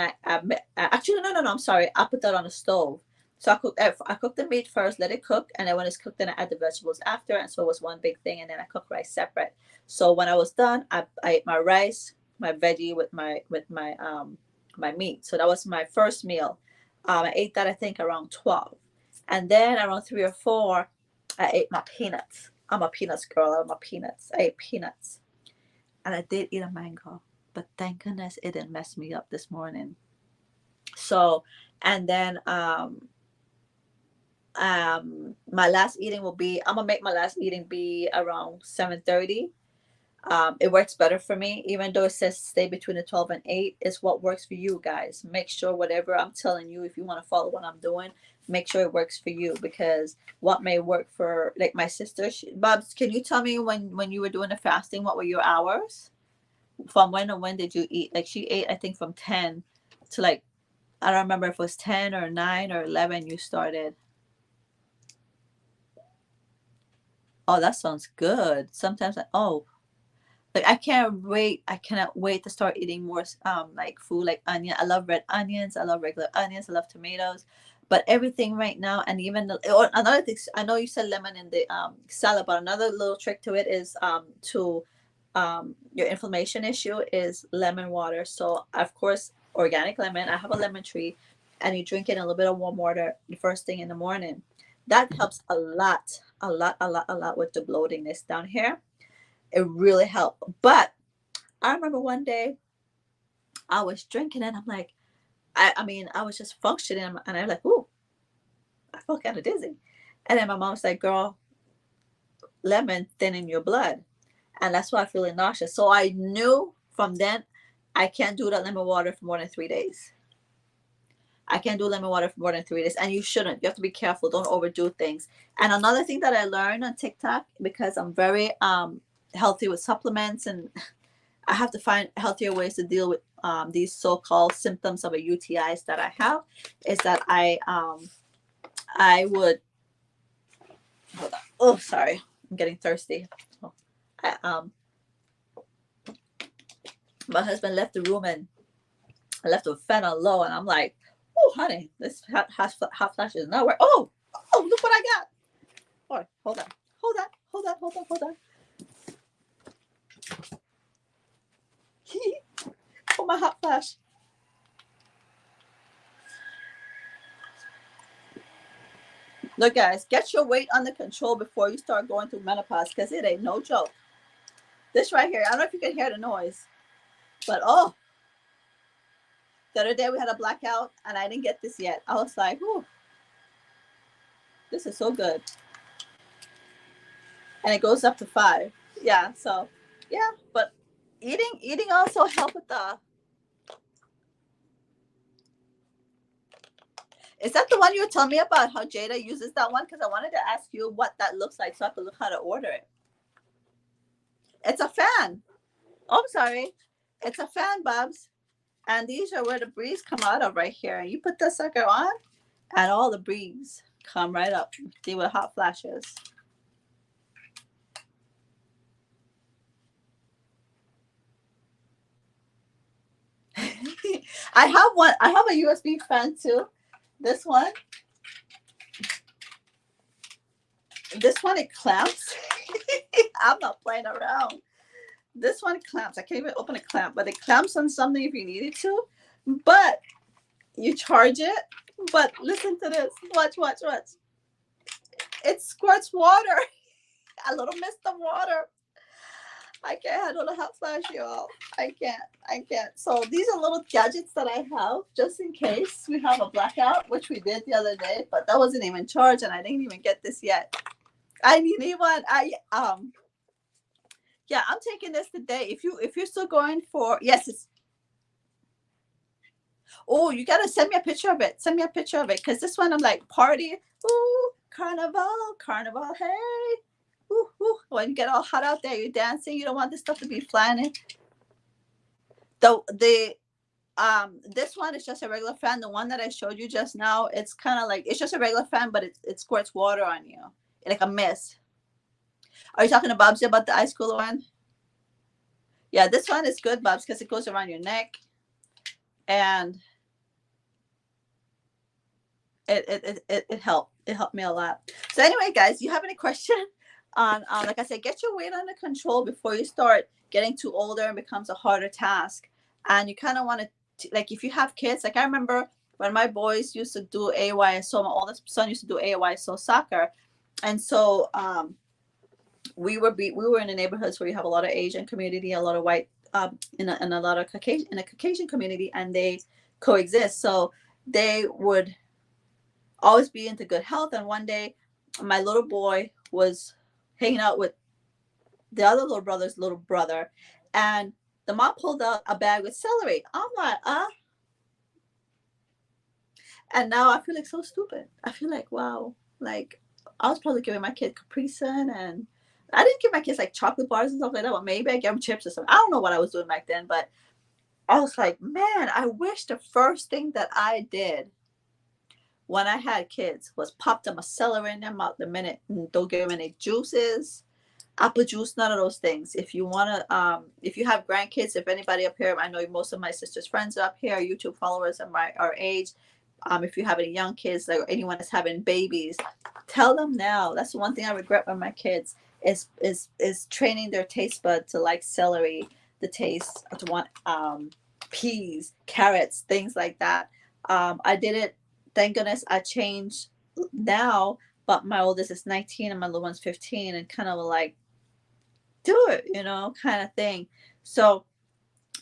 actually, no, I'm sorry, I put that on the stove. So I cooked the meat first, let it cook, and then when it's cooked, then I add the vegetables after, and so it was one big thing. And then I cook rice separate. So when I was done, I ate my rice, my veggie with my meat. So that was my first meal. I ate that, I think, around 12, and then around 3 or 4, I ate my peanuts. I'm a peanuts girl. I love my peanuts. I ate peanuts, and I did eat a mango, but thank goodness it didn't mess me up this morning. So, and then my last eating will be, I'm gonna make my last eating be around 7:30. It works better for me, even though it says stay between the 12 and 8. It's what works for you guys. Make sure whatever I'm telling you, if you want to follow what I'm doing, make sure it works for you, because what may work for, like my sister, Bobs, can you tell me when you were doing the fasting, what were your hours? From when and when did you eat? Like she ate, I think, from 10 to like, I don't remember if it was 10 or 9 or 11 you started. Oh, that sounds good. Sometimes like I can't wait. I cannot wait to start eating more like food, like onion. I love red onions. I love regular onions. I love tomatoes. But everything right now, and even another thing, I know you said lemon in the salad, but another little trick to it is to your inflammation issue is lemon water. So of course, organic lemon. I have a lemon tree, and you drink it in a little bit of warm water the first thing in the morning. That helps a lot, a lot, a lot, a lot with the bloatingness down here. It really helped. But I remember one day I was drinking and I'm like, I mean, I was just functioning, and I'm like, ooh, I felt kind of dizzy. And then my mom was like, girl, lemon thin in your blood. And that's why I feel nauseous. So I knew from then I can't do that lemon water for more than 3 days. I can't do lemon water for more than 3 days. And you shouldn't. You have to be careful. Don't overdo things. And another thing that I learned on TikTok, because I'm very healthy with supplements, and I have to find healthier ways to deal with these so-called symptoms of a UTIs that I have, is that I would, hold on. Oh, sorry, I'm getting thirsty. Oh, my husband left the room, and I left the fan on low, and I'm like, oh, honey, this hot flash is nowhere. Oh, look what I got. Oh, hold on, hold on. Oh, my hot flash. Look, guys, get your weight under control before you start going through menopause, because it ain't no joke. This right here, I don't know if you can hear the noise, but oh, the other day we had a blackout and I didn't get this yet. I was like, whew, this is so good. And it goes up to 5. Yeah, so yeah, but eating also help with the. Is that the one you were telling me about, how Jada uses that one? Because I wanted to ask you what that looks like so I could look how to order it. It's a fan. Oh, I'm sorry. It's a fan, Bubs. And these are where the breeze come out of right here. You put the sucker on, and all the breeze come right up. Deal with hot flashes. I have one. I have a USB fan too. This one. This one, it clamps. I'm not playing around. This one clamps. I can't even open a clamp, but it clamps on something if you needed to. But you charge it. But listen to this. Watch, watch, watch. It squirts water. A little mist of water. I can't handle the hot flash, y'all. I can't. I can't. So these are little gadgets that I have just in case we have a blackout, which we did the other day, but that wasn't even charged and I didn't even get this yet. I need one. Yeah, I'm taking this today. If you're still going for, yes, it's, oh, you gotta send me a picture of it. Send me a picture of it. Cause this one I'm like party. Ooh, carnival, carnival, hey. Ooh, ooh. When you get all hot out there, you're dancing, you don't want this stuff to be flying. The this one is just a regular fan. The one that I showed you just now, it's kind of like, it's just a regular fan, but it squirts water on you. Like a mist. Are you talking to Bubsy about the ice cooler one? Yeah, this one is good, Bubs, because it goes around your neck. And it helped. It helped me a lot. So anyway, guys, you have any question on, like I said, get your weight under control before you start getting too older and becomes a harder task. And you kind of want to, like, if you have kids, like I remember when my boys used to do AYSO, my oldest son used to do AYSO soccer. And so we were in the neighborhoods where you have a lot of Asian community, a lot of white, in a lot of Caucasian community, and they coexist. So they would always be into good health. And one day, my little boy was hanging out with the other little brother's little brother, and the mom pulled out a bag with celery. I'm like, and now I feel like so stupid. I feel like, wow, like I was probably giving my kid Capri Sun, and I didn't give my kids like chocolate bars and stuff like that, but maybe I gave them chips or something. I don't know what I was doing back then, but I was like, man, I wish the first thing that I did when I had kids was pop them a celery in their mouth the minute. Don't give them any juices, apple juice, none of those things. If you want to, if you have grandkids, if anybody up here, I know most of my sister's friends are up here, YouTube followers of our age. If you have any young kids, like anyone that's having babies, tell them now. That's the one thing I regret with my kids is training their taste bud to like celery, the taste to want peas, carrots, things like that. I did it. Thank goodness I changed now, but my oldest is 19 and my little one's 15, and kind of like do it, kind of thing. So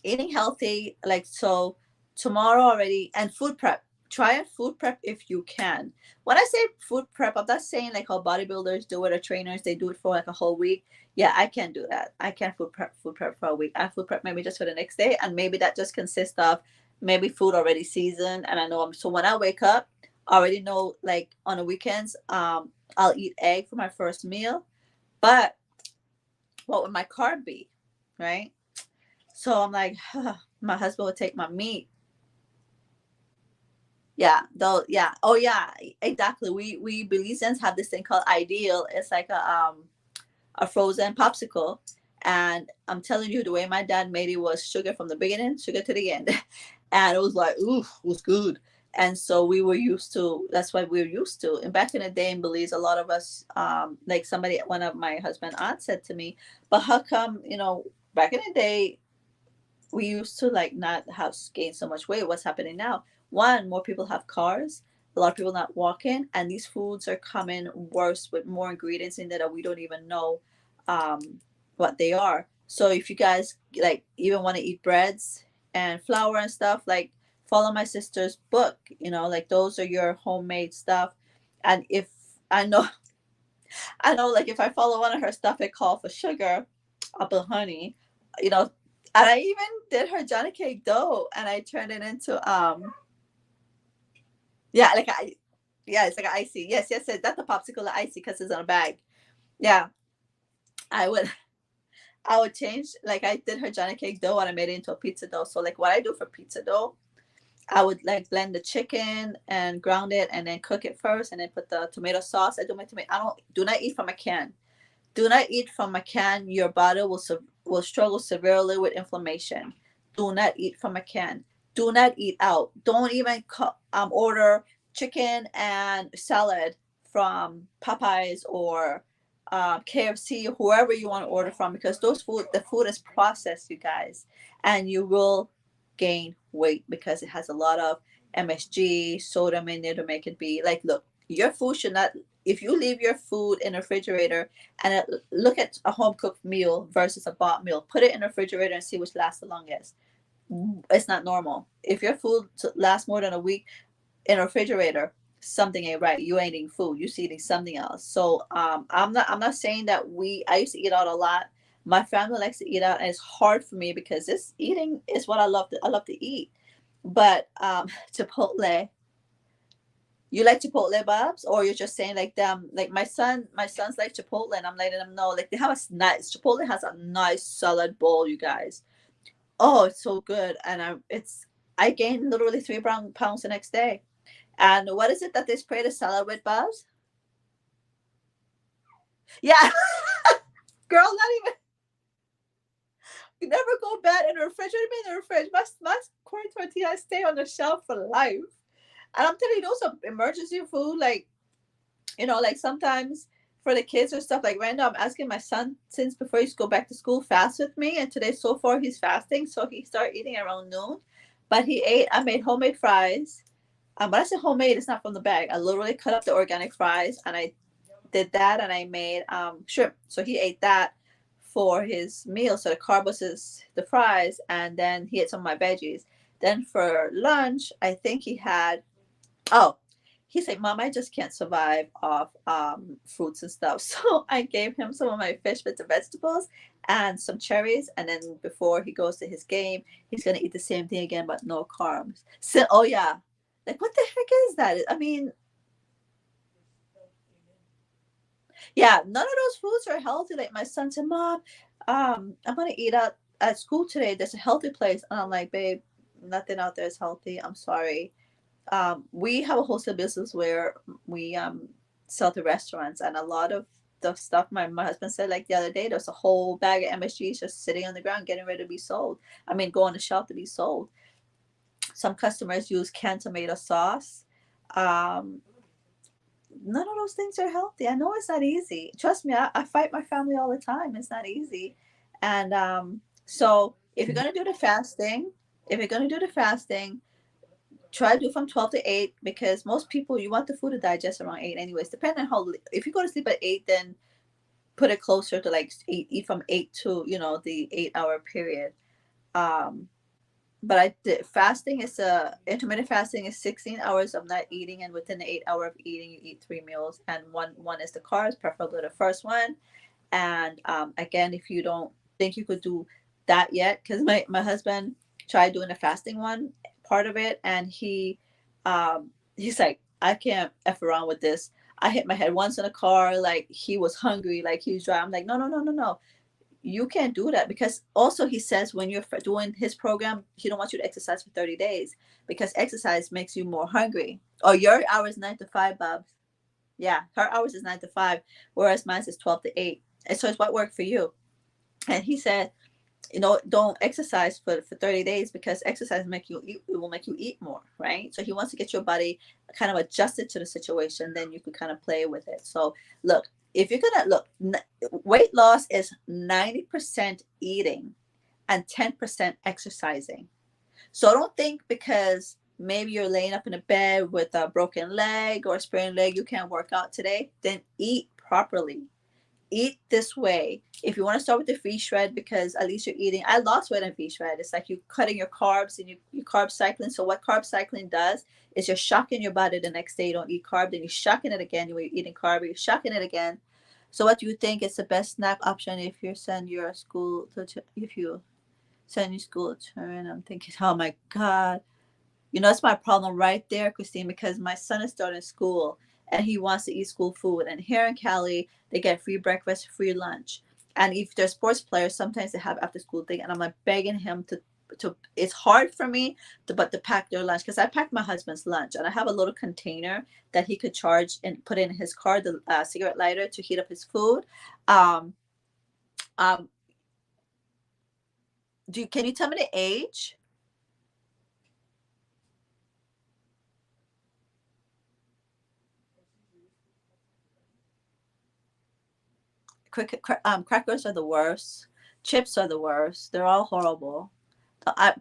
eating healthy, like, so tomorrow already, and food prep. Try and food prep if you can. When I say food prep, I'm not saying like how bodybuilders do it or trainers, they do it for like a whole week. Yeah, I can't do that. I can't food prep for a week. I food prep maybe just for the next day, and maybe that just consists of maybe food already seasoned. And I know so when I wake up, I already know, like on the weekends, I'll eat egg for my first meal. But what would my carb be, right? So I'm like, my husband would take my meat. Yeah, though. Yeah. Oh, yeah. Exactly. We Belizeans have this thing called Ideal. It's like a frozen popsicle, and I'm telling you, the way my dad made it was sugar from the beginning, sugar to the end, and it was like, ooh, it was good. And so we were used to. That's what we were used to. And back in the day in Belize, a lot of us, like somebody, one of my husband's aunt said to me, "But how come, back in the day, we used to like not have gained so much weight? What's happening now? One, more people have cars, a lot of people not walking, and these foods are coming worse with more ingredients in there that we don't even know um, what they are. So if you guys like even want to eat breads and flour and stuff, like follow my sister's book, like those are your homemade stuff. And if I know, I know, like if I follow one of her stuff, it called for sugar, apple honey, and I even did her Johnny cake dough, and I turned it into yeah, it's like an icy. Yes, yes, yes. That's a popsicle icy because it's in a bag. Yeah, I would I would change, like I did her Johnny cake dough and I made it into a pizza dough. So like what I do for pizza dough, I would like blend the chicken and ground it and then cook it first and then put the tomato sauce. I do my tomato. I don't do not eat from a can. Do not eat from a can. Your body will struggle severely with inflammation. Do not eat from a can. Do not eat out. Don't even order chicken and salad from Popeyes or KFC, whoever you want to order from, because the food is processed, you guys, and you will gain weight because it has a lot of MSG, sodium in there to make it be like. Look, your food should not. If you leave your food in the refrigerator and look at a home cooked meal versus a bought meal, put it in the refrigerator and see which lasts the longest. It's not normal. If your food lasts more than a week in a refrigerator, something ain't right. You ain't eating food. You're eating something else. So I'm not saying that I used to eat out a lot. My family likes to eat out, and it's hard for me because this eating is what I love to eat. But Chipotle, you like Chipotle, Bobs, or you're just saying like them? Like my sons like Chipotle, and I'm letting them know like they have a nice Chipotle has a nice solid bowl, you guys. Oh, it's so good, and I gained literally 3 pounds the next day. And what is it that they spray the salad with, Bobs? Yeah, girl, not even. You never go bad in the refrigerator. In the fridge. My corn tortillas stay on the shelf for life. And I'm telling you, those are emergency food. Like, like sometimes for the kids or stuff, like right now, I'm asking my son since before he's go back to school, fast with me. And today, so far, he's fasting. So he started eating around noon. But I made homemade fries. But I say homemade, it's not from the bag. I literally cut up the organic fries and I did that and I made shrimp. So he ate that for his meal. So the carb was the fries, and then he ate some of my veggies. Then for lunch, I think he had. Oh, he said, "Mom, I just can't survive off fruits and stuff." So I gave him some of my fish with the vegetables and some cherries. And then before he goes to his game, he's gonna eat the same thing again, but no carbs. So, oh yeah, like what the heck is that? I mean, yeah, none of those foods are healthy. Like my son said, "Mom, I'm gonna eat out at school today. There's a healthy place." And I'm like, "Babe, nothing out there is healthy. I'm sorry." We have a wholesale business where we sell to restaurants, and a lot of the stuff my husband said, like the other day, there's a whole bag of MSGs just sitting on the ground getting ready to be sold. I mean, go on the shelf to be sold. Some customers use canned tomato sauce. Um, None of those things are healthy. I know it's not easy. Trust me, I fight my family all the time. It's not easy. And so if you're gonna do the fasting, try to do from 12 to 8, because most people, you want the food to digest around 8 anyways. Depending on if you go to sleep at 8, then put it closer to like eat from 8 to, the 8-hour period. Um, but fasting is intermittent fasting is 16 hours of not eating, and within the 8 hour of eating, you eat 3 meals, and one is the carbs, preferably the first one. And again, if you don't think you could do that yet, because my husband tried doing the fasting one part of it, and he's like, I can't f around with this. I hit my head once in a car, like he was hungry, like he was dry. I'm like, no, no, no, no, no, you can't do that, because also he says when you're doing his program, he don't want you to exercise for 30 days because exercise makes you more hungry. Or your hours 9 to 5, Bob. Yeah, her hours is 9 to 5, whereas mine is 12 to 8. And so it's what worked for you. And he said, don't exercise for 30 days because exercise it will make you eat more, right? So he wants to get your body kind of adjusted to the situation, then you can kind of play with it. So look, if you're gonna look, weight loss is 90% eating and 10% exercising. So don't think because maybe you're laying up in a bed with a broken leg or a sprained leg, you can't work out today. Then eat properly. Eat this way. If you want to start with the free shred, because at least you're eating. I lost weight on free shred. It's like you cutting your carbs and you carb cycling. So what carb cycling does is you're shocking your body the next day. You don't eat carb, then you're shocking it again. You're eating carb, you're shocking it again. So what do you think is the best snack option if you send your school to if you send your school to turn? I'm thinking, oh my God. That's my problem right there, Christine, because my son is starting school and he wants to eat school food. And here in Cali, they get free breakfast, free lunch. And if they're sports players, sometimes they have after school thing. And I'm like begging him it's hard for me to pack their lunch because I pack my husband's lunch and I have a little container that he could charge and put in his car, the cigarette lighter to heat up his food. Um, um, can you tell me the age? Crackers are the worst. Chips are the worst. They're all horrible.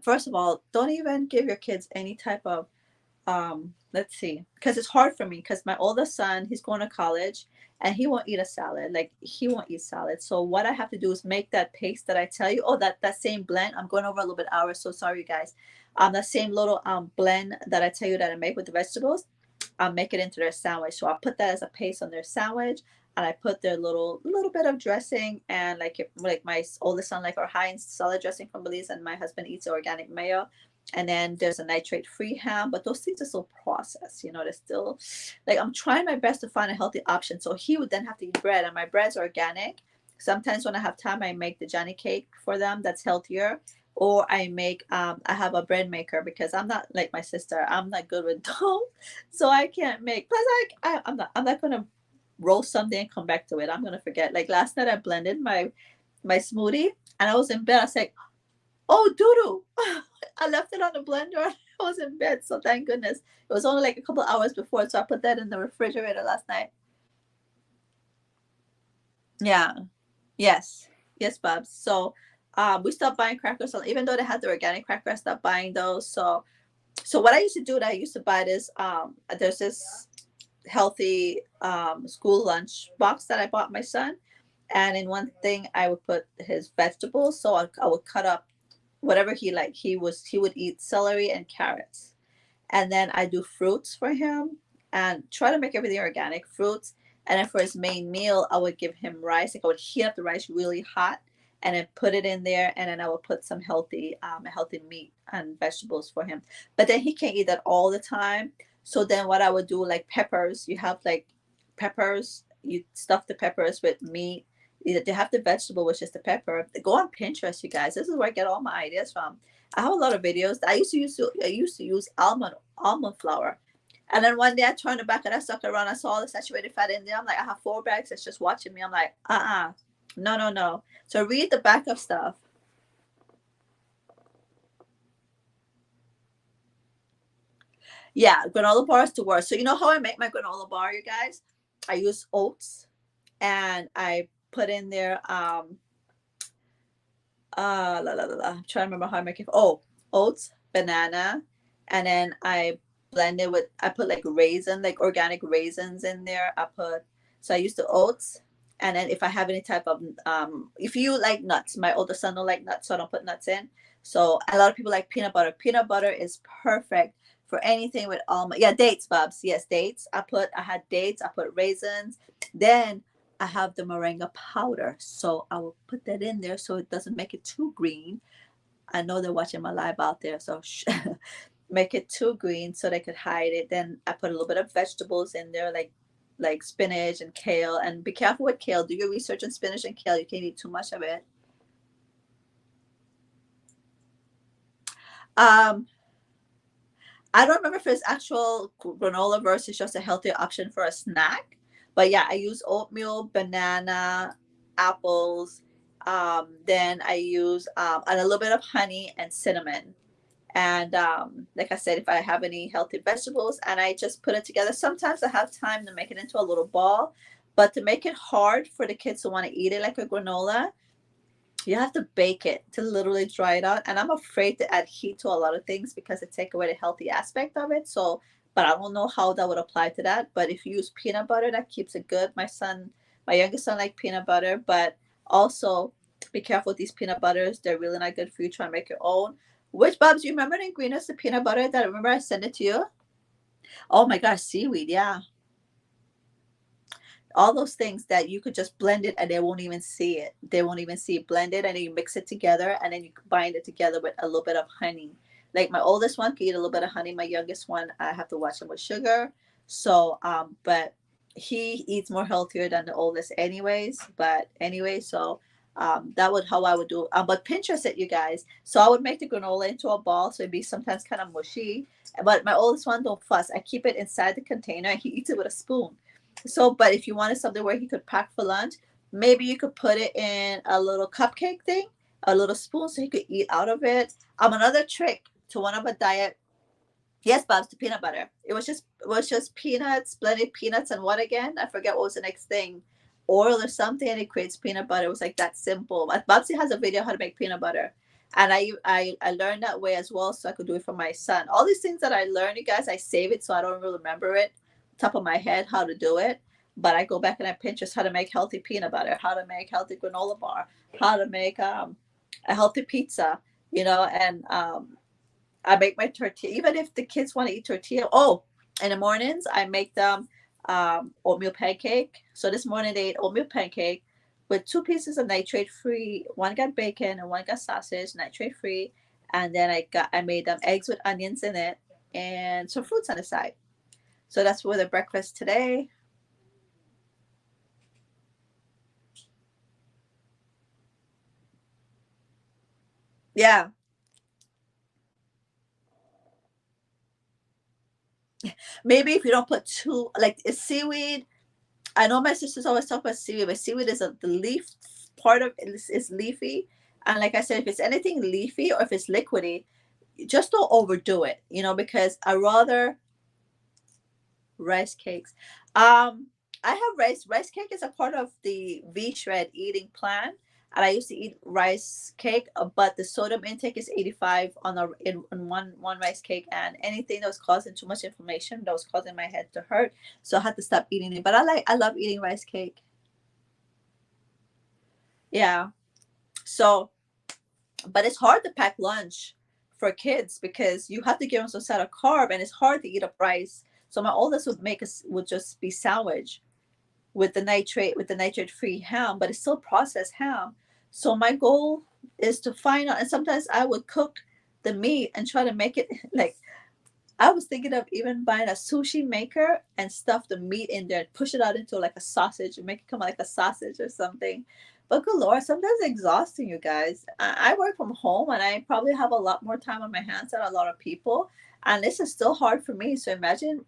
First of all, don't even give your kids any type of let's see, because it's hard for me because my oldest son, he's going to college and he won't eat a salad. Like he won't eat salad. So what I have to do is make that paste that I tell you. Oh, that same blend. I'm going over a little bit hours, so sorry you guys. That same little blend that I tell you that I make with the vegetables, I'll make it into their sandwich. So I'll put that as a paste on their sandwich, and I put their little bit of dressing, and like my oldest son like our Heinz salad dressing from Belize, and my husband eats organic mayo. And then there's a nitrate free ham, but those things are still processed. They're still like I'm trying my best to find a healthy option. So he would then have to eat bread, and my bread's organic. Sometimes when I have time, I make the Johnny cake for them. That's healthier. Or I have a bread maker because I'm not like my sister. I'm not good with dough, so I can't make. Plus, I'm not gonna roast something and come back to it. I'm gonna forget. Like last night, I blended my smoothie, and I was in bed. I was like, "Oh, doo doo!" I left it on the blender. I was in bed, so thank goodness. It was only like a couple hours before, so I put that in the refrigerator last night. Yeah. Yes. Yes, Bubs. So we stopped buying crackers. So even though they had the organic crackers, I stopped buying those. So what I used to do, I used to buy this. There's this healthy school lunch box that I bought my son, and in one thing I would put his vegetables. So I would cut up whatever he liked. He would eat celery and carrots, and then I do fruits for him and try to make everything organic fruits. And then for his main meal, I would give him rice. Like I would heat up the rice really hot and then put it in there, and then I would put some healthy meat and vegetables for him. But then he can't eat that all the time. So then what I would do, like peppers, you have like peppers, you stuff the peppers with meat. They have the vegetable, which is the pepper. Go on Pinterest, you guys. This is where I get all my ideas from. I have a lot of videos. I used to use almond flour, and then one day I turned it back and I sucked around. I saw all the saturated fat in there. I'm like, I have 4 bags. It's just watching me. I'm like, no, no, no. So read the back of stuff. Yeah, granola bars to work. So you know how I make my granola bar, you guys? I use oats, and I put in there I'm trying to remember how I make it. Oh, oats, banana, and then I put like like organic raisins in there. So I use the oats, and then if I have any type of if you like nuts, my older son don't like nuts, so I don't put nuts in. So a lot of people like peanut butter. Peanut butter is perfect for anything with almond. Yeah, dates, Bubs. Yes, dates. I had dates. I put raisins. Then I have the moringa powder, so I will put that in there so it doesn't make it too green. I know they're watching my live out there, so make it too green so they could hide it. Then I put a little bit of vegetables in there, like spinach and kale. And be careful with kale. Do your research on spinach and kale. You can't eat too much of it. Um, I don't remember if it's actual granola versus just a healthier option for a snack. But yeah, I use oatmeal, banana, apples. Then I use and a little bit of honey and cinnamon. And like I said, if I have any healthy vegetables, and I just put it together. Sometimes I have time to make it into a little ball, but to make it hard for the kids to want to eat it like a granola, you have to bake it to literally dry it out. And I'm afraid to add heat to a lot of things because it take away the healthy aspect of it. So, but I don't know how that would apply to that. But if you use peanut butter, that keeps it good. My youngest son like peanut butter, but also be careful with these peanut butters. They're really not good for you. Try and make your own. Which, Bubs, you remember the ingredients of peanut butter that I remember I sent it to you? Oh my gosh, seaweed, yeah. All those things that you could just blend it and they won't even see it. They won't even see it blended, and then you mix it together and then you combine it together with a little bit of honey. Like my oldest one can eat a little bit of honey. My youngest one, I have to watch him with sugar. So, but he eats more healthier than the oldest anyways. But anyway, so That would how I would do. But Pinterest it, you guys. So I would make the granola into a ball, so it'd be sometimes kind of mushy. But my oldest one don't fuss. I keep it inside the container, and he eats it with a spoon. So, but if you wanted something where he could pack for lunch, maybe you could put it in a little cupcake thing, a little spoon, so he could eat out of it. Another trick to one of a diet. Yes, Bob's the peanut butter. It was just peanuts, blended peanuts, and what again? I forget what was the next thing. Oil or something, and it creates peanut butter. It was like that simple. But Bobsy has a video how to make peanut butter, and I learned that way as well, so I could do it for my son. All these things that I learned, you guys, I save it so I don't really remember it top of my head how to do it. But I go back and I Pinterest how to make healthy peanut butter, how to make healthy granola bar, how to make a healthy pizza, and I make my tortilla, even if the kids want to eat tortilla. Oh, in the mornings, I make them oatmeal pancake. So this morning they ate oatmeal pancake with 2 pieces of nitrate free. One got bacon and one got sausage, nitrate free. And then I made them eggs with onions in it and some fruits on the side. So that's for the breakfast today. Yeah, maybe if you don't put too like it's seaweed. I know my sisters always talk about seaweed, but seaweed is the leaf part of it is leafy. And like I said, if it's anything leafy or if it's liquidy, just don't overdo it, because I rather rice cakes. I have rice cake is a part of the V shred eating plan, and I used to eat rice cake, but the sodium intake is 85 on in one rice cake, and anything that was causing too much inflammation that was causing my head to hurt, so I had to stop eating it. But I love eating rice cake. Yeah. So, but it's hard to pack lunch for kids because you have to give them some sort of carb, and it's hard to eat up rice. So my oldest would just be sandwich with the nitrate free ham, but it's still processed ham. So my goal is to find out, and sometimes I would cook the meat and try to make it like I was thinking of even buying a sushi maker and stuff the meat in there and push it out into like a sausage and make it come out like a sausage or something. But good lord, sometimes it's exhausting, you guys. I work from home and I probably have a lot more time on my hands than a lot of people, and this is still hard for me. So imagine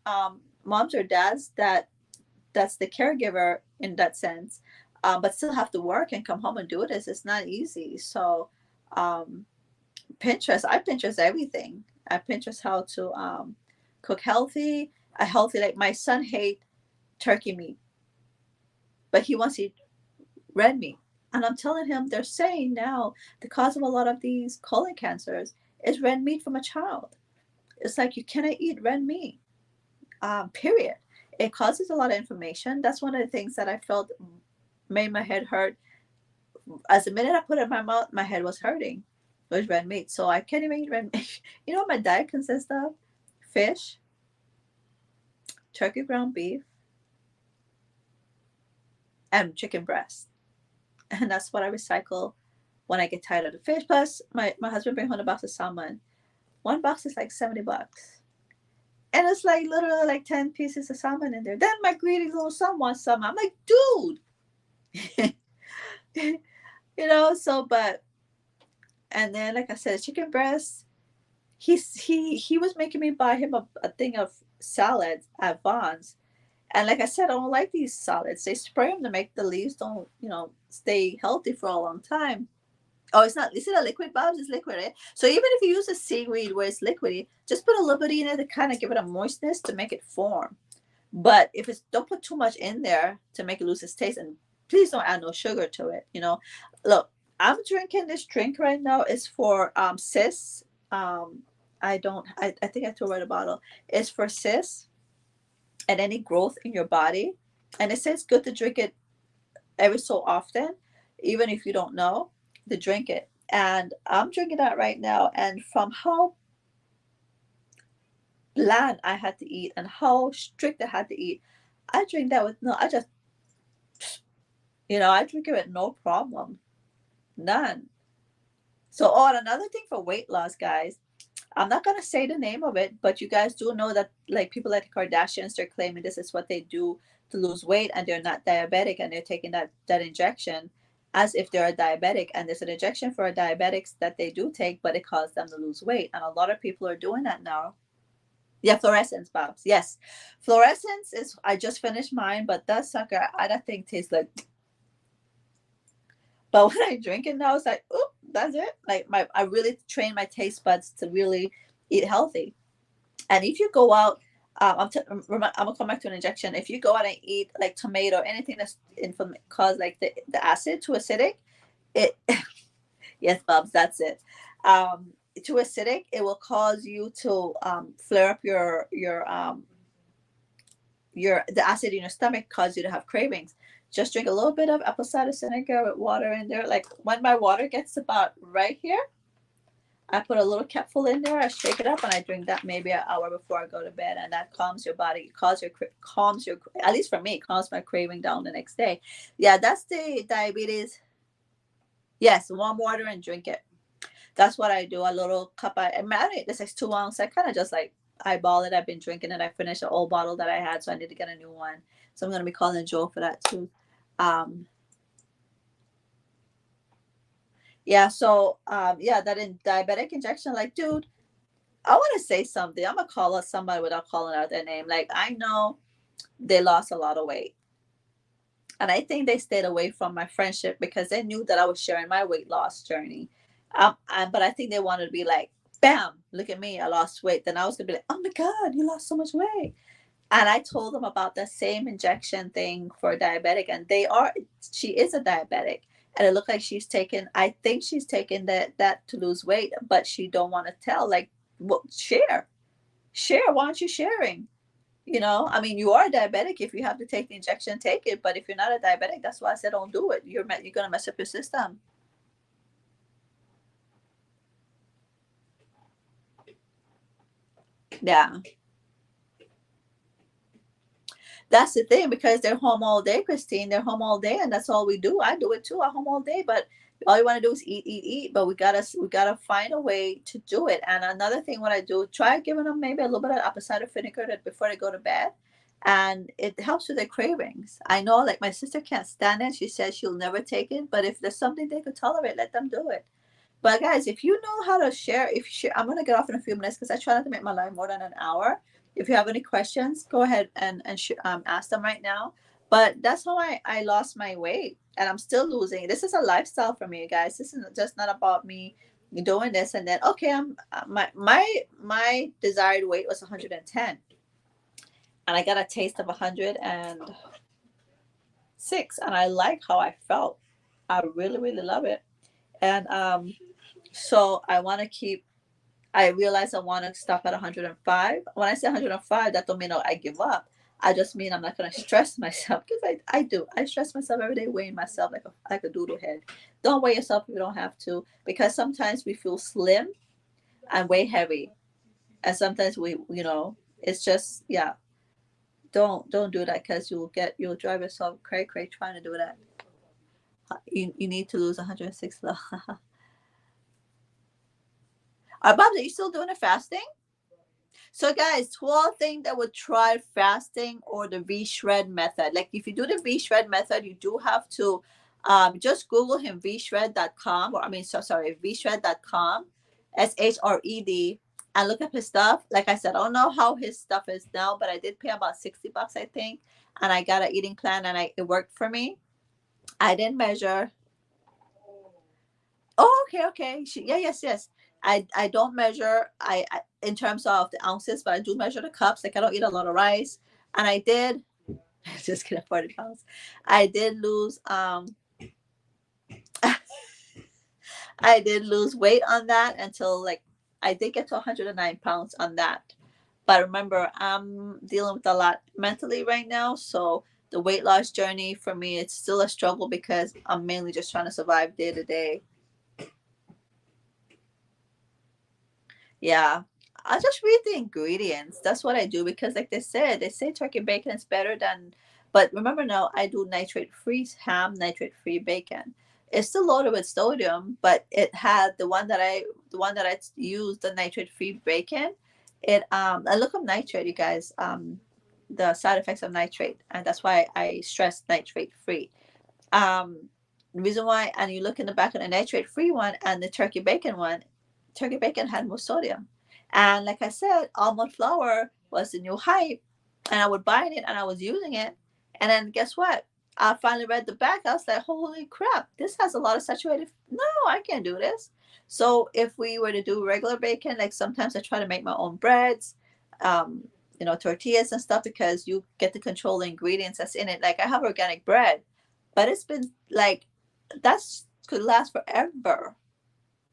moms or dads that's the caregiver in that sense, but still have to work and come home and do it. It's not easy. So um, I Pinterest everything. I Pinterest how to cook healthy. A healthy like my son hate turkey meat, but he wants to eat red meat. And I'm telling him they're saying now the cause of a lot of these colon cancers is red meat from a child. It's like you cannot eat red meat. Period. It causes a lot of inflammation. That's one of the things that I felt made my head hurt. As the minute I put it in my mouth, my head was hurting. It was red meat. So I can't even eat red meat. You know what my diet consists of? Fish, turkey ground beef, and chicken breast. And that's what I recycle when I get tired of the fish. Plus, my husband brings home a box of salmon. One box is like $70. And it's like literally like 10 pieces of salmon in there. Then my greedy little son wants some. I'm like, dude. So but and then like I said, chicken breast, he was making me buy him a thing of salads at Vons. And like I said, I don't like these salads. They spray them to make the leaves don't, stay healthy for a long time. Oh, it's not. Is it a liquid, Bobs? It's liquid, right? So even if you use a seaweed where it's liquidy, just put a little bit in it to kind of give it a moistness to make it form. But if it's don't put too much in there to make it lose its taste, and please don't add no sugar to it. Look, I'm drinking this drink right now. It's for cis. I don't. I think I threw away the bottle. It's for cis and any growth in your body, and it says good to drink it every so often, even if you don't know to drink it. And I'm drinking that right now. And from how bland I had to eat and how strict I had to eat, I drink that with no, I just, I drink it with no problem. None. So, oh, and another thing for weight loss, guys, I'm not going to say the name of it, but you guys do know that like people like the Kardashians, they're claiming this is what they do to lose weight and they're not diabetic and they're taking that injection. as if they're a diabetic. And there's an injection for diabetics that they do take, but it causes them to lose weight. And a lot of people are doing that now. Yeah, fluorescence, Bobs. Yes. Fluorescence is, I just finished mine, but that sucker, that thing tastes like, but when I drink it now, it's like, oop, that's it. Like I really train my taste buds to really eat healthy. And if you go out, I'm gonna come back to an injection. If you go out and eat like tomato, anything that's cause like the acid to acidic, it yes, Bubs, that's it. To acidic, it will cause you to flare up your the acid in your stomach, cause you to have cravings. Just drink a little bit of apple cider vinegar with water in there. Like when my water gets about right here, I put a little capful in there. I shake it up and I drink that maybe an hour before I go to bed, and that calms your body, calms your, at least for me, calms my craving down the next day. Yeah, that's the diabetes. Yes, warm water and drink it. That's what I do. A little cup. I marinate this is 2 ounce. I kind of just like eyeball it. I've been drinking it. I finished an old bottle that I had, so I need to get a new one. So I'm gonna be calling Joe for that too. Um, yeah. So yeah, that in diabetic injection, like, dude, I want to say something. I'm gonna call out somebody without calling out their name. Like, I know they lost a lot of weight, and I think they stayed away from my friendship because they knew that I was sharing my weight loss journey. But I think they wanted to be like, "Bam! Look at me! I lost weight." Then I was gonna be like, "Oh my God, you lost so much weight!" And I told them about the same injection thing for a diabetic, and she is a diabetic, and it looked like she's taken. I think she's taken that to lose weight, but she don't want to tell. Like, well, share. Why aren't you sharing? I mean, you are a diabetic. If you have to take the injection, take it. But if you're not a diabetic, that's why I said don't do it. You're gonna mess up your system. Yeah, that's the thing because they're home all day, Christine. They're home all day, and that's all we do. I do it too. I'm home all day, but all you want to do is eat, eat, eat. But we gotta find a way to do it. And another thing, what I do, try giving them maybe a little bit of apple cider vinegar before they go to bed, and it helps with their cravings. I know, like my sister can't stand it. She says she'll never take it, but if there's something they could tolerate, let them do it. But guys, if you know how to share, if you share, I'm gonna get off in a few minutes because I try not to make my live more than an hour. If you have any questions, go ahead and ask them right now. But that's how I lost my weight, and I'm still losing. This is a lifestyle for me, guys. This is just not about me doing this and then okay. I'm my desired weight was 110, and I got a taste of 106, and I like how I felt. I really really love it, and so I want to keep. I realize I want to stop at 105. When I say 105, that don't mean I give up. I just mean I'm not going to stress myself because I do. I stress myself every day, weighing myself like a doodle head. Don't weigh yourself if you don't have to, because sometimes we feel slim and weigh heavy, and sometimes it's just yeah. Don't do that because you'll drive yourself cray cray trying to do that. You need to lose 106. Bob, are you still doing the fasting? So guys, 12 things that would try fasting or the V-Shred method. Like if you do the V-Shred method, you do have to just Google him vshred.com, or I mean sorry, vshred.com, SHRED, and look up his stuff. Like I said, I don't know how his stuff is now, but I did pay about $60, I think, and I got an eating plan and it worked for me. I didn't measure. Oh, okay, okay. Yeah, yes, yes. I don't measure I in terms of the ounces, but I do measure the cups. Like I don't eat a lot of rice, and I did just kidding, 40 pounds. I did lose I did lose weight on that until like I did get to 109 pounds on that. But remember, I'm dealing with a lot mentally right now, so the weight loss journey for me it's still a struggle because I'm mainly just trying to survive day to day. Yeah. I just read the ingredients. That's what I do because, like they say turkey bacon is better than. But remember now, I do nitrate free ham, nitrate free bacon. It's still loaded with sodium, but it had the one that I used, the nitrate free bacon. I look up nitrate, you guys. The side effects of nitrate, and that's why I stress nitrate free. Um, The reason why, and you look in the back of the nitrate free one and the turkey bacon one, turkey bacon had more sodium. And like I said, almond flour was the new hype, and I would buy it and I was using it. And then guess what? I finally read the back. I was like, holy crap, this has a lot of saturated. No, I can't do this. So if we were to do regular bacon, like sometimes I try to make my own breads, um, tortillas and stuff because you get to control the ingredients that's in it. Like I have organic bread, but it's been like that's could last forever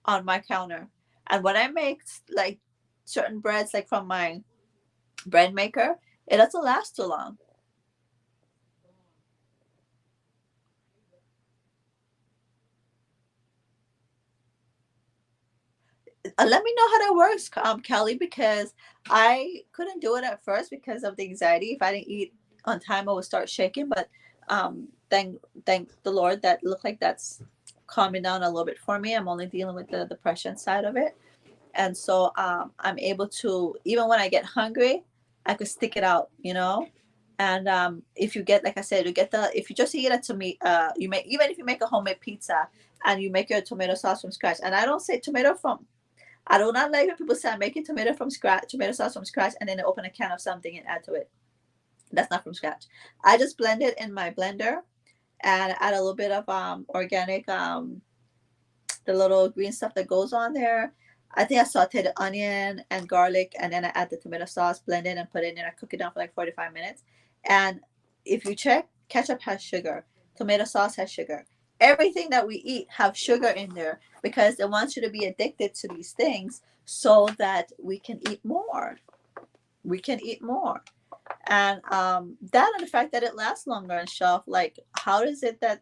on my counter. And when I make like certain breads, like from my bread maker, it doesn't last too long. Let me know how that works, Kelly, because I couldn't do it at first because of the anxiety. If I didn't eat on time, I would start shaking. But thank the Lord that looked like that's calming down a little bit for me. I'm only dealing with the depression side of it, and so I'm able to, even when I get hungry, I could stick it out, And if you get, like I said, you get the if you just eat it to me, you make even if you make a homemade pizza and you make your tomato sauce from scratch. And I don't say tomato from I do not like when people say I'm making tomato sauce from scratch, and then they open a can of something and add to it. That's not from scratch. I just blend it in my blender and add a little bit of organic the little green stuff that goes on there. I think I sauteed the onion and garlic, and then I add the tomato sauce, blend it, and put it in. And I cook it down for like 45 minutes. And if you check, ketchup has sugar, tomato sauce has sugar. Everything that we eat have sugar in there because they want you to be addicted to these things so that we can eat more. We can eat more. And that and the fact that it lasts longer on shelf, like how is it that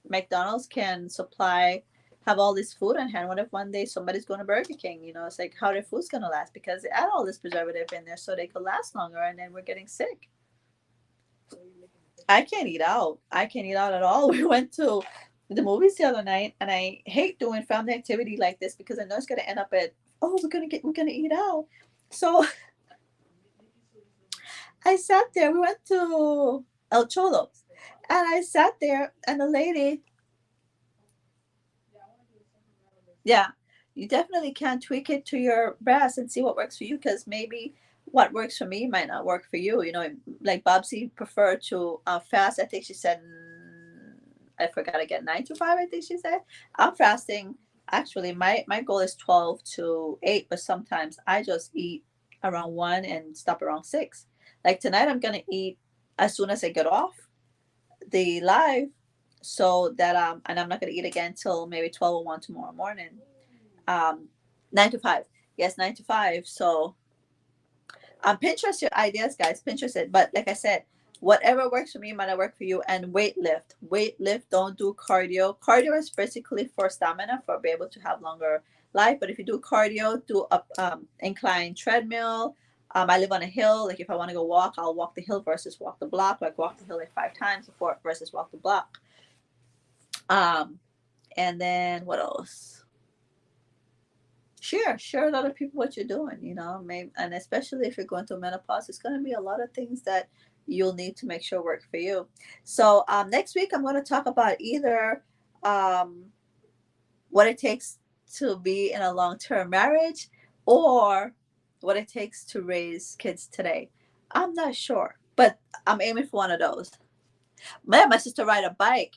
McDonald's can supply have all this food on hand? What if one day somebody's going to Burger King? It's like how their food's gonna last because they add all this preservative in there so they could last longer, and then we're getting sick. I can't eat out. I can't eat out at all. We went to the movies the other night, and I hate doing family activity like this because I know it's gonna end up at we're gonna eat out. So I sat there. We went to El Cholo, and I sat there, and the lady, yeah, you definitely can tweak it to your best and see what works for you because maybe what works for me might not work for you. Like Bobsy preferred to fast. I think she said, I forgot again, 9 to 5. I think she said. I'm fasting. Actually, my goal is 12 to 8, but sometimes I just eat around 1 and stop around 6. Like tonight, I'm gonna eat as soon as I get off the live, so that and I'm not gonna eat again till maybe 12 or 1 tomorrow morning. 9 to 5. Yes, 9 to 5. So Pinterest your ideas, guys. Pinterest it. But like I said, whatever works for me might not work for you. And weight lift. Don't do cardio. Cardio is basically for stamina, for be able to have longer life. But if you do cardio, do a incline treadmill. I live on a hill. Like if I want to go walk, I'll walk the hill versus walk the block. Like walk the hill like 5 times before versus walk the block. um and then what else? Share with other people what you're doing, maybe, and especially if you're going through menopause, it's going to be a lot of things that you'll need to make sure work for you. So next week I'm going to talk about either um, what it takes to be in a long-term marriage or what it takes to raise kids today. I'm not sure, but I'm aiming for one of those. My sister ride a bike.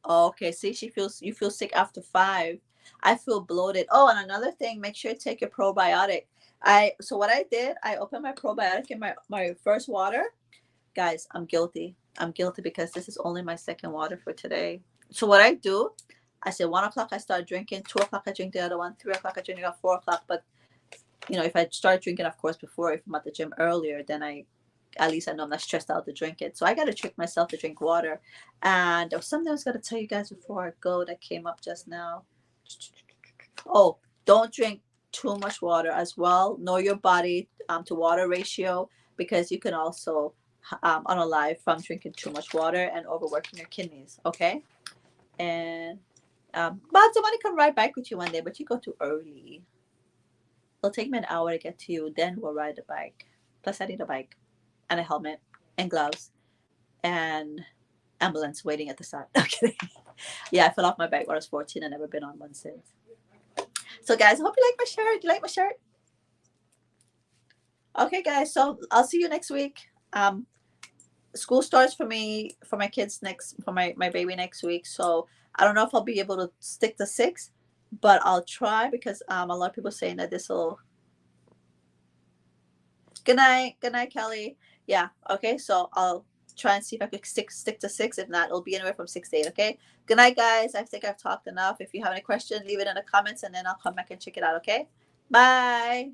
Oh, okay, see, you feel sick after 5. I feel bloated. Oh, and another thing, make sure you take your probiotic. What I did, I opened my probiotic in my first water. Guys, I'm guilty. I'm guilty because this is only my second water for today. So what I do, I say 1 o'clock I start drinking, 2 o'clock I drink the other one, 3 o'clock I drink at 4 o'clock. But if I start drinking, of course, before if I'm at the gym earlier, then I at least I know I'm not stressed out to drink it. So I got to trick myself to drink water. And there was something I was going to tell you guys before I go that came up just now. Oh, don't drink too much water as well. Know your body to water ratio because you can also unalive from drinking too much water and overworking your kidneys. Okay. And but somebody come ride bike with you one day, but you go too early. It'll take me an hour to get to you. Then we'll ride the bike. Plus, I need a bike and a helmet and gloves and ambulance waiting at the side. Okay. Yeah, I fell off my bike when I was 14 and never been on one since. So guys, I hope you like my shirt. You like my shirt? Okay, guys. So I'll see you next week. School starts for me for my kids next for my baby next week. So I don't know if I'll be able to stick to 6, but I'll try because a lot of people saying that this will. Good night, Kelly. Yeah. Okay. So I'll try and see if I could stick to 6. If not, it'll be anywhere from 6 to 8. Okay. Good night, guys. I think I've talked enough. If you have any questions, leave it in the comments, and then I'll come back and check it out. Okay. Bye.